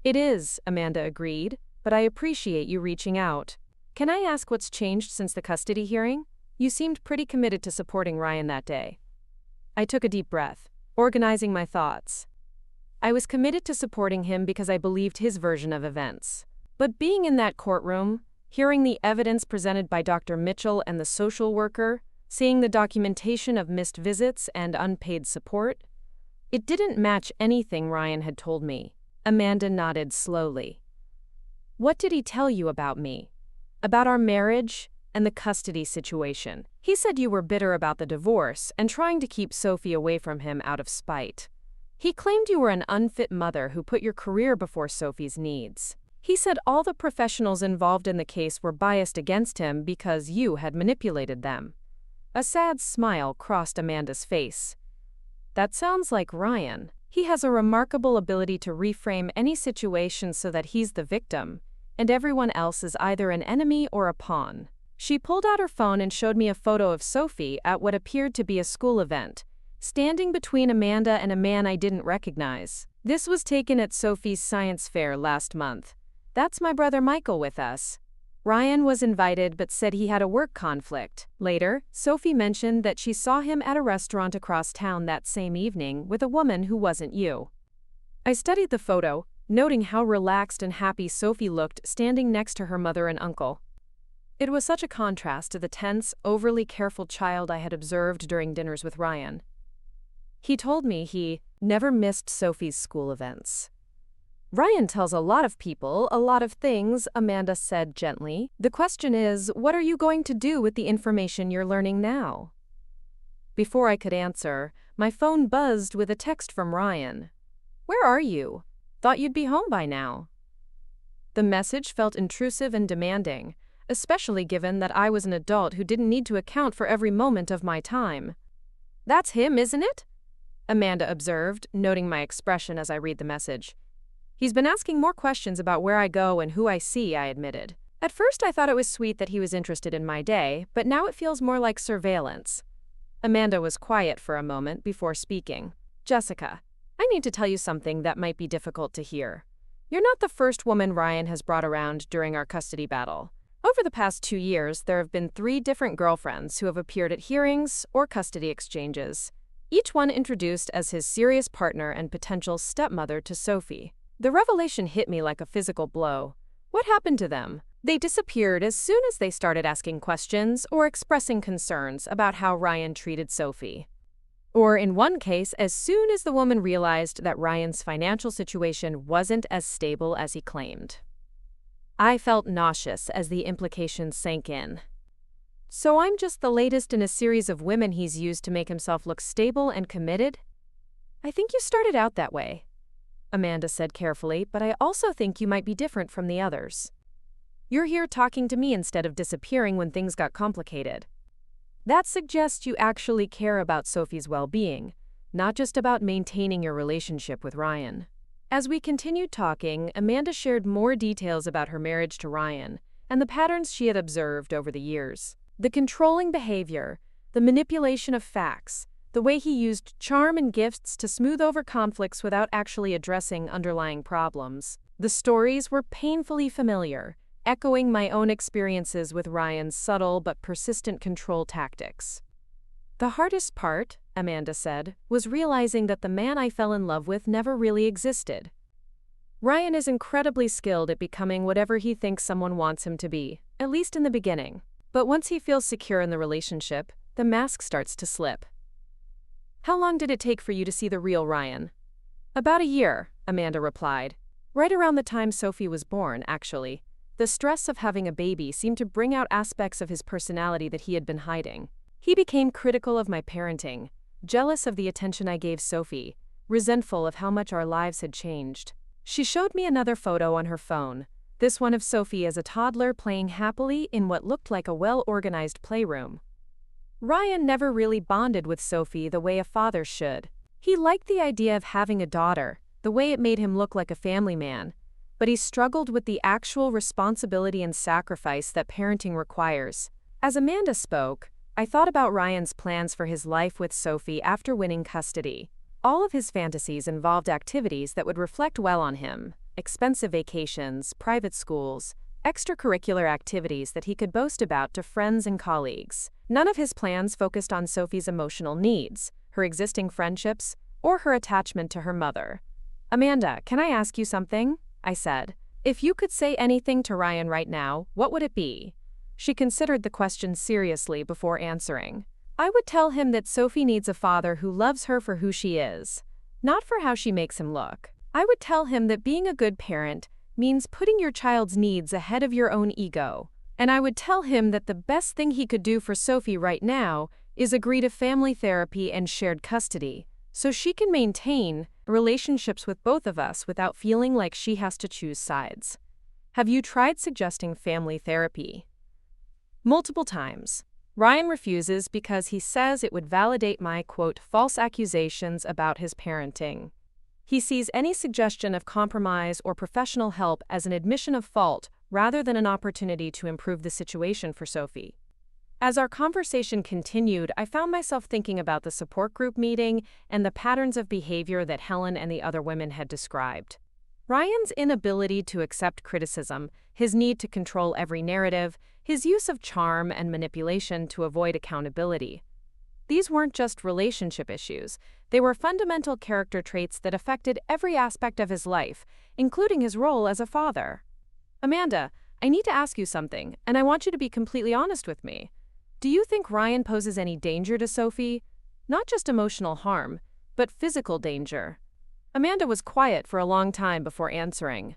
"It is," Amanda agreed, "but I appreciate you reaching out. Can I ask what's changed since the custody hearing? You seemed pretty committed to supporting Ryan that day." I took a deep breath, organizing my thoughts. I was committed to supporting him because I believed his version of events. But being in that courtroom, hearing the evidence presented by Dr. Mitchell and the social worker, seeing the documentation of missed visits and unpaid support, it didn't match anything Ryan had told me. Amanda nodded slowly. "What did he tell you about me? About our marriage and the custody situation?" "He said you were bitter about the divorce and trying to keep Sophie away from him out of spite. He claimed you were an unfit mother who put your career before Sophie's needs. He said all the professionals involved in the case were biased against him because you had manipulated them." A sad smile crossed Amanda's face. "That sounds like Ryan. He has a remarkable ability to reframe any situation so that he's the victim, and everyone else is either an enemy or a pawn." She pulled out her phone and showed me a photo of Sophie at what appeared to be a school event, standing between Amanda and a man I didn't recognize. "This was taken at Sophie's science fair last month. That's my brother Michael with us. Ryan was invited but said he had a work conflict." Later, Sophie mentioned that she saw him at a restaurant across town that same evening with a woman who wasn't you. I studied the photo, noting how relaxed and happy Sophie looked standing next to her mother and uncle. It was such a contrast to the tense, overly careful child I had observed during dinners with Ryan. He told me he never missed Sophie's school events. "Ryan tells a lot of people a lot of things," Amanda said gently. "The question is, what are you going to do with the information you're learning now?" Before I could answer, my phone buzzed with a text from Ryan. "Where are you? Thought you'd be home by now." The message felt intrusive and demanding, especially given that I was an adult who didn't need to account for every moment of my time. "That's him, isn't it?" Amanda observed, noting my expression as I read the message. "He's been asking more questions about where I go and who I see," I admitted. At first I thought it was sweet that he was interested in my day, but now it feels more like surveillance. Amanda was quiet for a moment before speaking. Jessica, I need to tell you something that might be difficult to hear. You're not the first woman Ryan has brought around during our custody battle. Over the past 2 years, there have been 3 different girlfriends who have appeared at hearings or custody exchanges, each one introduced as his serious partner and potential stepmother to Sophie. The revelation hit me like a physical blow. What happened to them? They disappeared as soon as they started asking questions or expressing concerns about how Ryan treated Sophie. Or in one case, as soon as the woman realized that Ryan's financial situation wasn't as stable as he claimed. I felt nauseous as the implications sank in. So I'm just the latest in a series of women he's used to make himself look stable and committed? I think you started out that way, Amanda said carefully, but I also think you might be different from the others. You're here talking to me instead of disappearing when things got complicated. That suggests you actually care about Sophie's well-being, not just about maintaining your relationship with Ryan. As we continued talking, Amanda shared more details about her marriage to Ryan and the patterns she had observed over the years. The controlling behavior, the manipulation of facts, the way he used charm and gifts to smooth over conflicts without actually addressing underlying problems. The stories were painfully familiar, echoing my own experiences with Ryan's subtle but persistent control tactics. The hardest part, Amanda said, was realizing that the man I fell in love with never really existed. Ryan is incredibly skilled at becoming whatever he thinks someone wants him to be, at least in the beginning. But once he feels secure in the relationship, the mask starts to slip. How long did it take for you to see the real Ryan? About a year, Amanda replied. Right around the time Sophie was born, actually. The stress of having a baby seemed to bring out aspects of his personality that he had been hiding. He became critical of my parenting, jealous of the attention I gave Sophie, resentful of how much our lives had changed. She showed me another photo on her phone, this one of Sophie as a toddler playing happily in what looked like a well-organized playroom. Ryan never really bonded with Sophie the way a father should. He liked the idea of having a daughter, the way it made him look like a family man, but he struggled with the actual responsibility and sacrifice that parenting requires. As Amanda spoke, I thought about Ryan's plans for his life with Sophie after winning custody. All of his fantasies involved activities that would reflect well on him. Expensive vacations, private schools, extracurricular activities that he could boast about to friends and colleagues. None of his plans focused on Sophie's emotional needs, her existing friendships, or her attachment to her mother. Amanda, can I ask you something? I said. If you could say anything to Ryan right now, what would it be? She considered the question seriously before answering. I would tell him that Sophie needs a father who loves her for who she is, not for how she makes him look. I would tell him that being a good parent means putting your child's needs ahead of your own ego. And I would tell him that the best thing he could do for Sophie right now is agree to family therapy and shared custody, so she can maintain relationships with both of us without feeling like she has to choose sides. Have you tried suggesting family therapy? Multiple times. Ryan refuses because he says it would validate my, quote, false accusations about his parenting. He sees any suggestion of compromise or professional help as an admission of fault rather than an opportunity to improve the situation for Sophie. As our conversation continued, I found myself thinking about the support group meeting and the patterns of behavior that Helen and the other women had described. Ryan's inability to accept criticism, his need to control every narrative, his use of charm and manipulation to avoid accountability. These weren't just relationship issues, they were fundamental character traits that affected every aspect of his life, including his role as a father. Amanda, I need to ask you something, and I want you to be completely honest with me. Do you think Ryan poses any danger to Sophie? Not just emotional harm, but physical danger. Amanda was quiet for a long time before answering.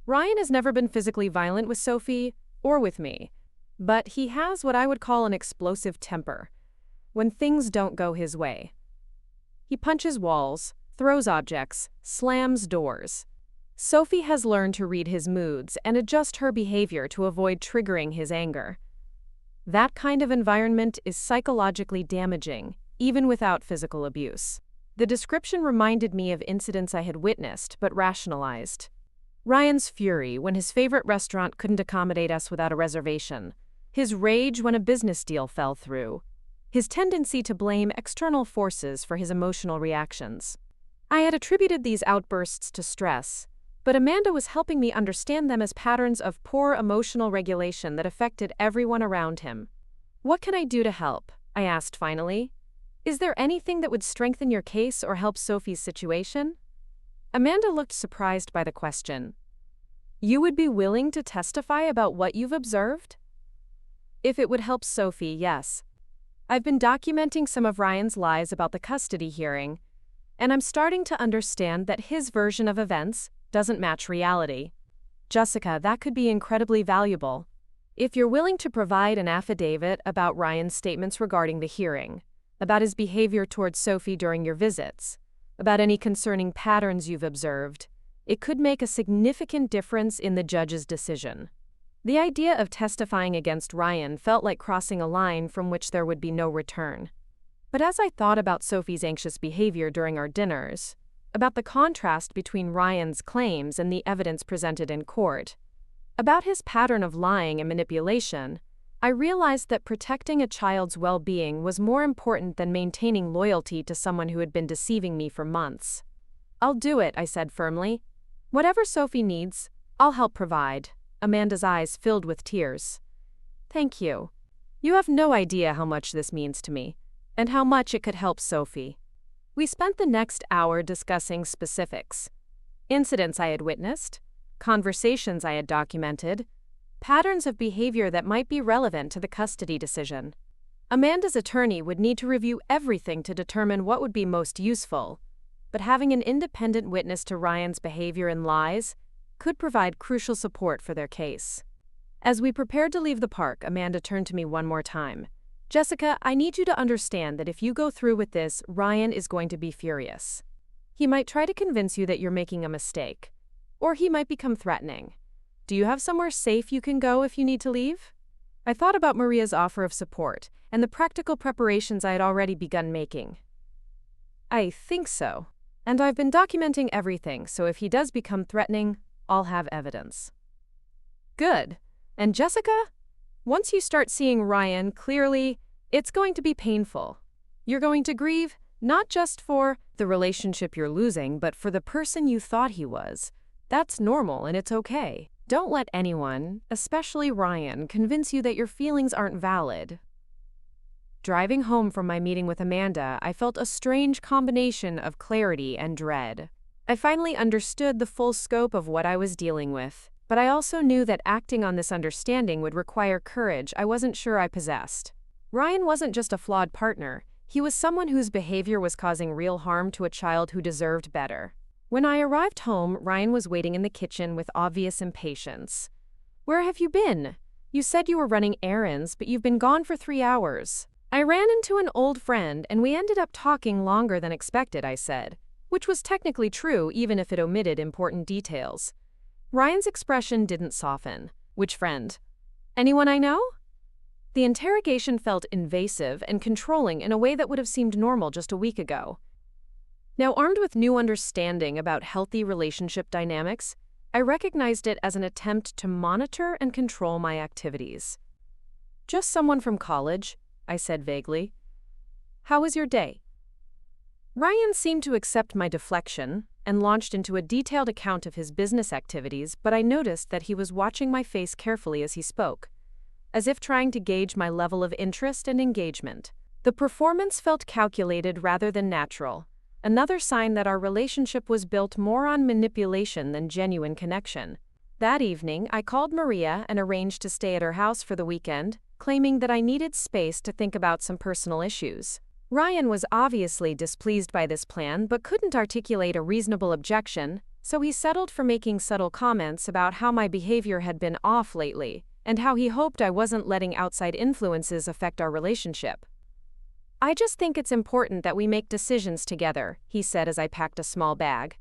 Ryan has never been physically violent with Sophie, or with me, but he has what I would call an explosive temper. When things don't go his way. He punches walls, throws objects, slams doors. Sophie has learned to read his moods and adjust her behavior to avoid triggering his anger. That kind of environment is psychologically damaging, even without physical abuse. The description reminded me of incidents I had witnessed but rationalized. Ryan's fury when his favorite restaurant couldn't accommodate us without a reservation. His rage when a business deal fell through. His tendency to blame external forces for his emotional reactions. I had attributed these outbursts to stress, but Amanda was helping me understand them as patterns of poor emotional regulation that affected everyone around him. "What can I do to help?" I asked finally. "Is there anything that would strengthen your case or help Sophie's situation?" Amanda looked surprised by the question. "You would be willing to testify about what you've observed?" "If it would help Sophie, yes. I've been documenting some of Ryan's lies about the custody hearing, and I'm starting to understand that his version of events doesn't match reality." "Jessica, that could be incredibly valuable. If you're willing to provide an affidavit about Ryan's statements regarding the hearing, about his behavior towards Sophie during your visits, about any concerning patterns you've observed, it could make a significant difference in the judge's decision." The idea of testifying against Ryan felt like crossing a line from which there would be no return. But as I thought about Sophie's anxious behavior during our dinners, about the contrast between Ryan's claims and the evidence presented in court, about his pattern of lying and manipulation, I realized that protecting a child's well-being was more important than maintaining loyalty to someone who had been deceiving me for months. "I'll do it," I said firmly. "Whatever Sophie needs, I'll help provide." Amanda's eyes filled with tears. "Thank you. You have no idea how much this means to me, and how much it could help Sophie." We spent the next hour discussing specifics. Incidents I had witnessed, conversations I had documented, patterns of behavior that might be relevant to the custody decision. Amanda's attorney would need to review everything to determine what would be most useful, but having an independent witness to Ryan's behavior and lies could provide crucial support for their case. As we prepared to leave the park, Amanda turned to me one more time. "Jessica, I need you to understand that if you go through with this, Ryan is going to be furious. He might try to convince you that you're making a mistake, or he might become threatening. Do you have somewhere safe you can go if you need to leave?" I thought about Maria's offer of support and the practical preparations I had already begun making. "I think so. And I've been documenting everything, so if he does become threatening, I'll have evidence." "Good. And Jessica, once you start seeing Ryan clearly, it's going to be painful. You're going to grieve not just for the relationship you're losing, but for the person you thought he was. That's normal and it's okay. Don't let anyone, especially Ryan, convince you that your feelings aren't valid." Driving home from my meeting with Amanda, I felt a strange combination of clarity and dread. I finally understood the full scope of what I was dealing with, but I also knew that acting on this understanding would require courage I wasn't sure I possessed. Ryan wasn't just a flawed partner, he was someone whose behavior was causing real harm to a child who deserved better. When I arrived home, Ryan was waiting in the kitchen with obvious impatience. "Where have you been? You said you were running errands, but you've been gone for 3 hours." "I ran into an old friend and we ended up talking longer than expected," I said, which was technically true even if it omitted important details. Ryan's expression didn't soften. "Which friend? Anyone I know?" The interrogation felt invasive and controlling in a way that would have seemed normal just a week ago. Now, armed with new understanding about healthy relationship dynamics, I recognized it as an attempt to monitor and control my activities. "Just someone from college," I said vaguely. "How was your day?" Ryan seemed to accept my deflection and launched into a detailed account of his business activities, but I noticed that he was watching my face carefully as he spoke, as if trying to gauge my level of interest and engagement. The performance felt calculated rather than natural, another sign that our relationship was built more on manipulation than genuine connection. That evening, I called Maria and arranged to stay at her house for the weekend, claiming that I needed space to think about some personal issues. Ryan was obviously displeased by this plan but couldn't articulate a reasonable objection, so he settled for making subtle comments about how my behavior had been off lately and how he hoped I wasn't letting outside influences affect our relationship. "I just think it's important that we make decisions together," he said as I packed a small bag.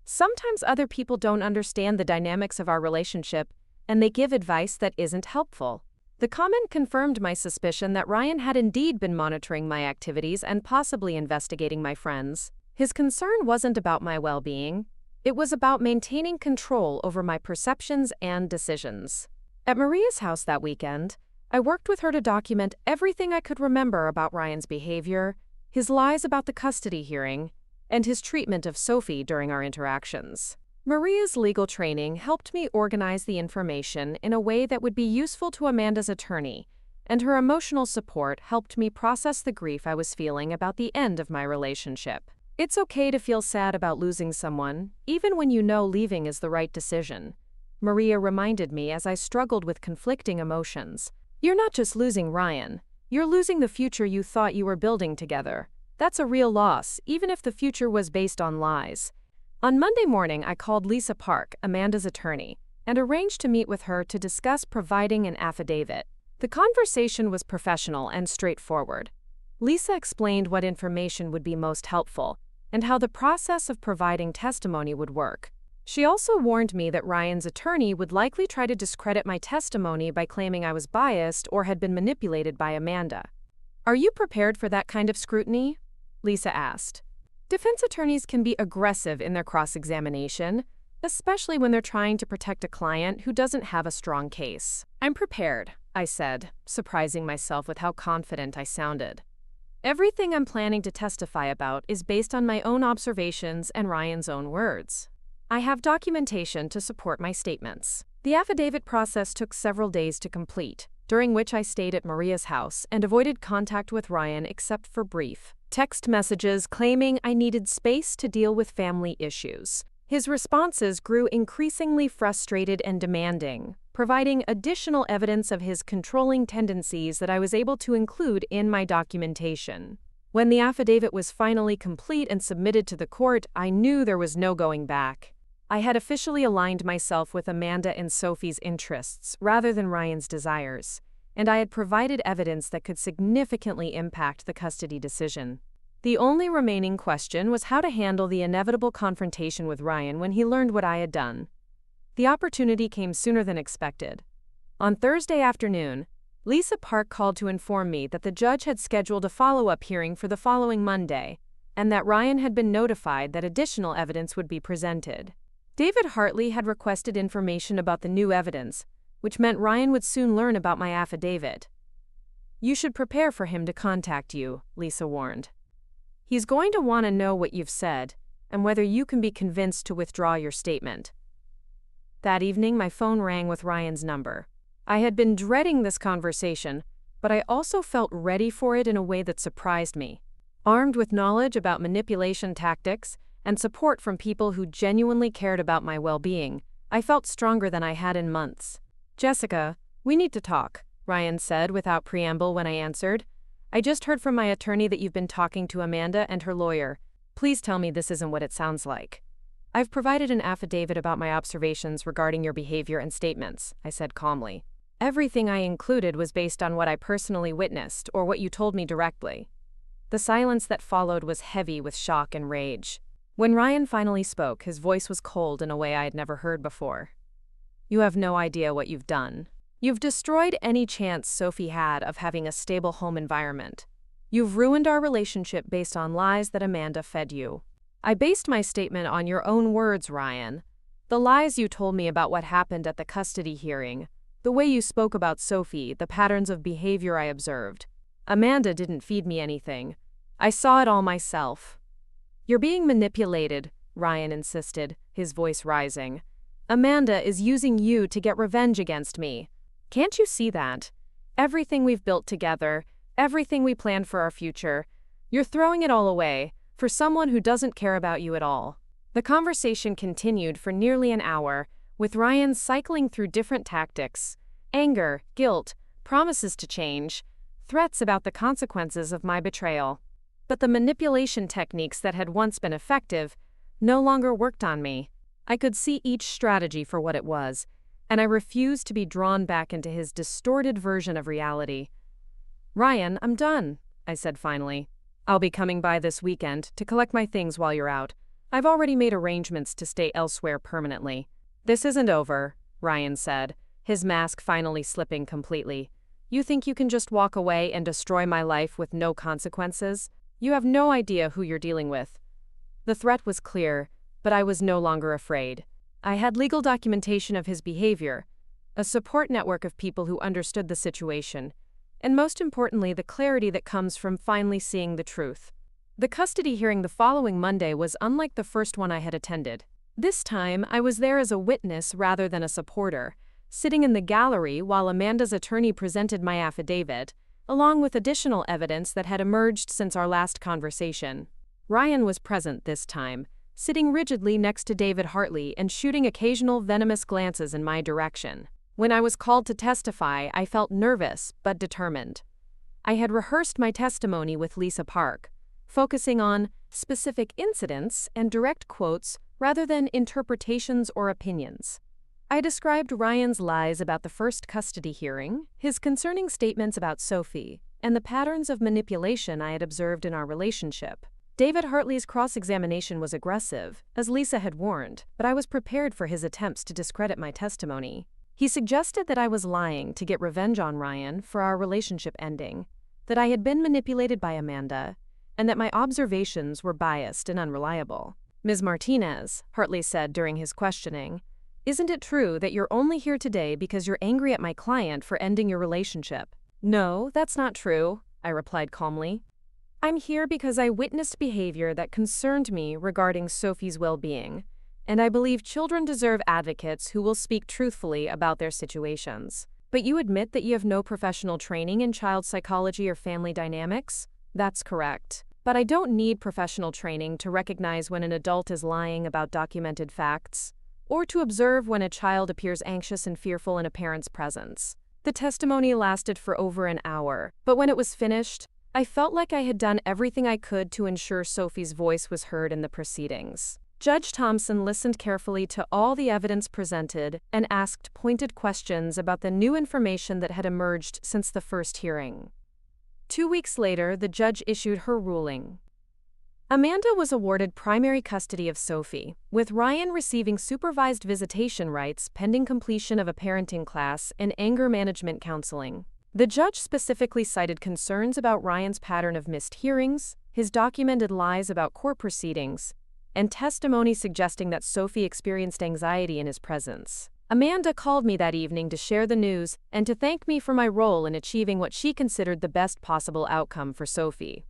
"Sometimes other people don't understand the dynamics of our relationship, and they give advice that isn't helpful." The comment confirmed my suspicion that Ryan had indeed been monitoring my activities and possibly investigating my friends. His concern wasn't about my well-being. It was about maintaining control over my perceptions and decisions. At Maria's house that weekend, I worked with her to document everything I could remember about Ryan's behavior, his lies about the custody hearing, and his treatment of Sophie during our interactions. Maria's legal training helped me organize the information in a way that would be useful to Amanda's attorney, and her emotional support helped me process the grief I was feeling about the end of my relationship. It's okay to feel sad about losing someone, even when you know leaving is the right decision, Maria reminded me as I struggled with conflicting emotions. You're not just losing Ryan, you're losing the future you thought you were building together. That's a real loss, even if the future was based on lies. On Monday morning, I called Lisa Park, Amanda's attorney, and arranged to meet with her to discuss providing an affidavit. The conversation was professional and straightforward. Lisa explained what information would be most helpful and how the process of providing testimony would work. She also warned me that Ryan's attorney would likely try to discredit my testimony by claiming I was biased or had been manipulated by Amanda. "Are you prepared for that kind of scrutiny?" Lisa asked. Defense attorneys can be aggressive in their cross-examination, especially when they're trying to protect a client who doesn't have a strong case. "I'm prepared," I said, surprising myself with how confident I sounded. "Everything I'm planning to testify about is based on my own observations and Ryan's own words. I have documentation to support my statements." The affidavit process took several days to complete, during which I stayed at Maria's house and avoided contact with Ryan except for brief text messages claiming I needed space to deal with family issues. His responses grew increasingly frustrated and demanding, providing additional evidence of his controlling tendencies that I was able to include in my documentation. When the affidavit was finally complete and submitted to the court, I knew there was no going back. I had officially aligned myself with Amanda and Sophie's interests rather than Ryan's desires, and I had provided evidence that could significantly impact the custody decision. The only remaining question was how to handle the inevitable confrontation with Ryan when he learned what I had done. The opportunity came sooner than expected. On Thursday afternoon, Lisa Park called to inform me that the judge had scheduled a follow-up hearing for the following Monday, and that Ryan had been notified that additional evidence would be presented. David Hartley had requested information about the new evidence, which meant Ryan would soon learn about my affidavit. "You should prepare for him to contact you," Lisa warned. "He's going to want to know what you've said, and whether you can be convinced to withdraw your statement." That evening, my phone rang with Ryan's number. I had been dreading this conversation, but I also felt ready for it in a way that surprised me. Armed with knowledge about manipulation tactics and support from people who genuinely cared about my well-being, I felt stronger than I had in months. "Jessica, we need to talk," Ryan said without preamble when I answered. "I just heard from my attorney that you've been talking to Amanda and her lawyer. Please tell me this isn't what it sounds like." "I've provided an affidavit about my observations regarding your behavior and statements," I said calmly. "Everything I included was based on what I personally witnessed or what you told me directly." The silence that followed was heavy with shock and rage. When Ryan finally spoke, his voice was cold in a way I had never heard before. "You have no idea what you've done. You've destroyed any chance Sophie had of having a stable home environment. You've ruined our relationship based on lies that Amanda fed you." "I based my statement on your own words, Ryan. The lies you told me about what happened at the custody hearing, the way you spoke about Sophie, the patterns of behavior I observed. Amanda didn't feed me anything. I saw it all myself." "You're being manipulated," Ryan insisted, his voice rising. "Amanda is using you to get revenge against me. Can't you see that? Everything we've built together, everything we planned for our future, you're throwing it all away for someone who doesn't care about you at all." The conversation continued for nearly an hour, with Ryan cycling through different tactics: anger, guilt, promises to change, threats about the consequences of my betrayal. But the manipulation techniques that had once been effective no longer worked on me. I could see each strategy for what it was, and I refused to be drawn back into his distorted version of reality. "Ryan, I'm done," I said finally. "I'll be coming by this weekend to collect my things while you're out. I've already made arrangements to stay elsewhere permanently." "This isn't over," Ryan said, his mask finally slipping completely. "You think you can just walk away and destroy my life with no consequences? You have no idea who you're dealing with." The threat was clear, But I was no longer afraid. I had legal documentation of his behavior, a support network of people who understood the situation, and most importantly, the clarity that comes from finally seeing the truth. The custody hearing the following Monday was unlike the first one I had attended. This time, I was there as a witness rather than a supporter, sitting in the gallery while Amanda's attorney presented my affidavit, along with additional evidence that had emerged since our last conversation. Ryan was present this time, sitting rigidly next to David Hartley and shooting occasional venomous glances in my direction. When I was called to testify, I felt nervous but determined. I had rehearsed my testimony with Lisa Park, focusing on specific incidents and direct quotes rather than interpretations or opinions. I described Ryan's lies about the first custody hearing, his concerning statements about Sophie, and the patterns of manipulation I had observed in our relationship. David Hartley's cross-examination was aggressive, as Lisa had warned, but I was prepared for his attempts to discredit my testimony. He suggested that I was lying to get revenge on Ryan for our relationship ending, that I had been manipulated by Amanda, and that my observations were biased and unreliable. "Ms. Martinez," Hartley said during his questioning, "isn't it true that you're only here today because you're angry at my client for ending your relationship?" "No, that's not true," I replied calmly. "I'm here because I witnessed behavior that concerned me regarding Sophie's well-being, and I believe children deserve advocates who will speak truthfully about their situations." "But you admit that you have no professional training in child psychology or family dynamics?" "That's correct. But I don't need professional training to recognize when an adult is lying about documented facts, or to observe when a child appears anxious and fearful in a parent's presence." The testimony lasted for over an hour, but when it was finished, I felt like I had done everything I could to ensure Sophie's voice was heard in the proceedings. Judge Thompson listened carefully to all the evidence presented and asked pointed questions about the new information that had emerged since the first hearing. 2 weeks later, the judge issued her ruling. Amanda was awarded primary custody of Sophie, with Ryan receiving supervised visitation rights pending completion of a parenting class and anger management counseling. The judge specifically cited concerns about Ryan's pattern of missed hearings, his documented lies about court proceedings, and testimony suggesting that Sophie experienced anxiety in his presence. Amanda called me that evening to share the news and to thank me for my role in achieving what she considered the best possible outcome for Sophie.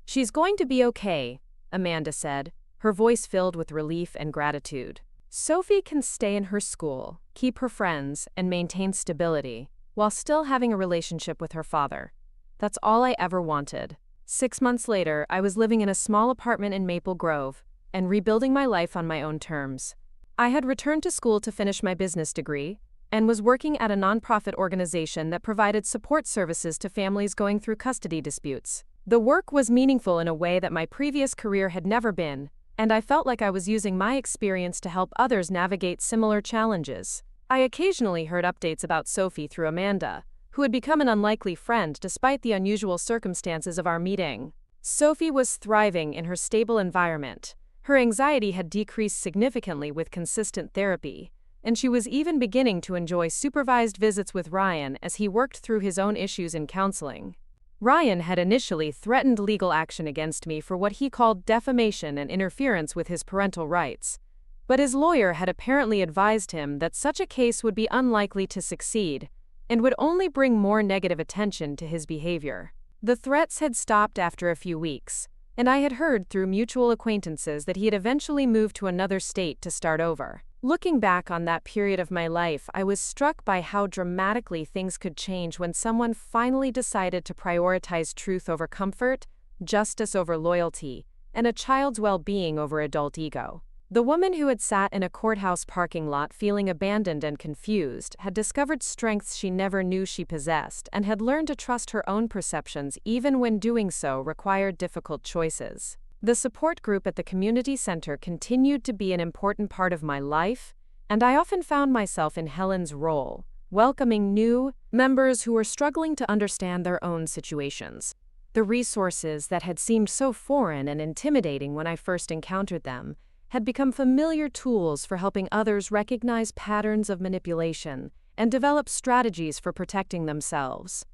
"She's going to be okay," Amanda said, her voice filled with relief and gratitude. "Sophie can stay in her school, keep her friends, and maintain stability, while still having a relationship with her father. That's all I ever wanted." 6 months later, I was living in a small apartment in Maple Grove and rebuilding my life on my own terms. I had returned to school to finish my business degree and was working at a nonprofit organization that provided support services to families going through custody disputes. The work was meaningful in a way that my previous career had never been, and I felt like I was using my experience to help others navigate similar challenges. I occasionally heard updates about Sophie through Amanda, who had become an unlikely friend despite the unusual circumstances of our meeting. Sophie was thriving in her stable environment. Her anxiety had decreased significantly with consistent therapy, and she was even beginning to enjoy supervised visits with Ryan as he worked through his own issues in counseling. Ryan had initially threatened legal action against me for what he called defamation and interference with his parental rights, but his lawyer had apparently advised him that such a case would be unlikely to succeed and would only bring more negative attention to his behavior. The threats had stopped after a few weeks, and I had heard through mutual acquaintances that he had eventually moved to another state to start over. Looking back on that period of my life, I was struck by how dramatically things could change when someone finally decided to prioritize truth over comfort, justice over loyalty, and a child's well-being over adult ego. The woman who had sat in a courthouse parking lot feeling abandoned and confused had discovered strengths she never knew she possessed and had learned to trust her own perceptions even when doing so required difficult choices. The support group at the community center continued to be an important part of my life, and I often found myself in Helen's role, welcoming new members who were struggling to understand their own situations. The resources that had seemed so foreign and intimidating when I first encountered them had become familiar tools for helping others recognize patterns of manipulation and develop strategies for protecting themselves.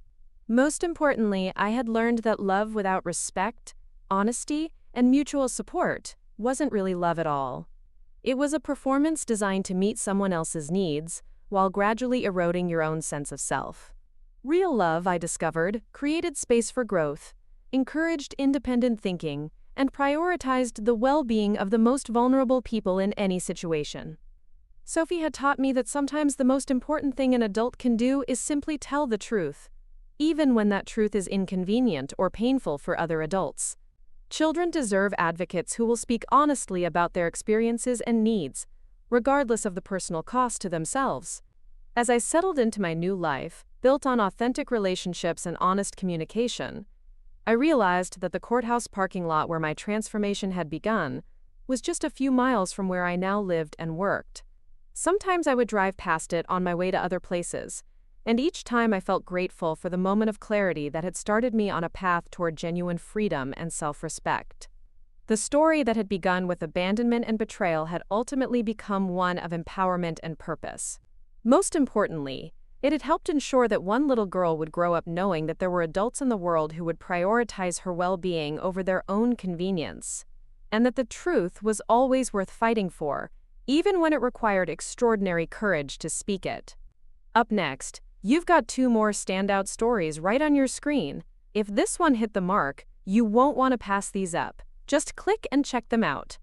Most importantly, I had learned that love without respect, honesty, and mutual support wasn't really love at all. It was a performance designed to meet someone else's needs, while gradually eroding your own sense of self. Real love, I discovered, created space for growth, encouraged independent thinking, and prioritized the well-being of the most vulnerable people in any situation. Sophie had taught me that sometimes the most important thing an adult can do is simply tell the truth, even when that truth is inconvenient or painful for other adults. Children deserve advocates who will speak honestly about their experiences and needs, regardless of the personal cost to themselves. As I settled into my new life, built on authentic relationships and honest communication, I realized that the courthouse parking lot where my transformation had begun was just a few miles from where I now lived and worked. Sometimes I would drive past it on my way to other places, and each time I felt grateful for the moment of clarity that had started me on a path toward genuine freedom and self-respect. The story that had begun with abandonment and betrayal had ultimately become one of empowerment and purpose. Most importantly, it had helped ensure that one little girl would grow up knowing that there were adults in the world who would prioritize her well-being over their own convenience, and that the truth was always worth fighting for, even when it required extraordinary courage to speak it. Up next, you've got 2 more standout stories right on your screen. If this one hit the mark, you won't want to pass these up. Just click and check them out.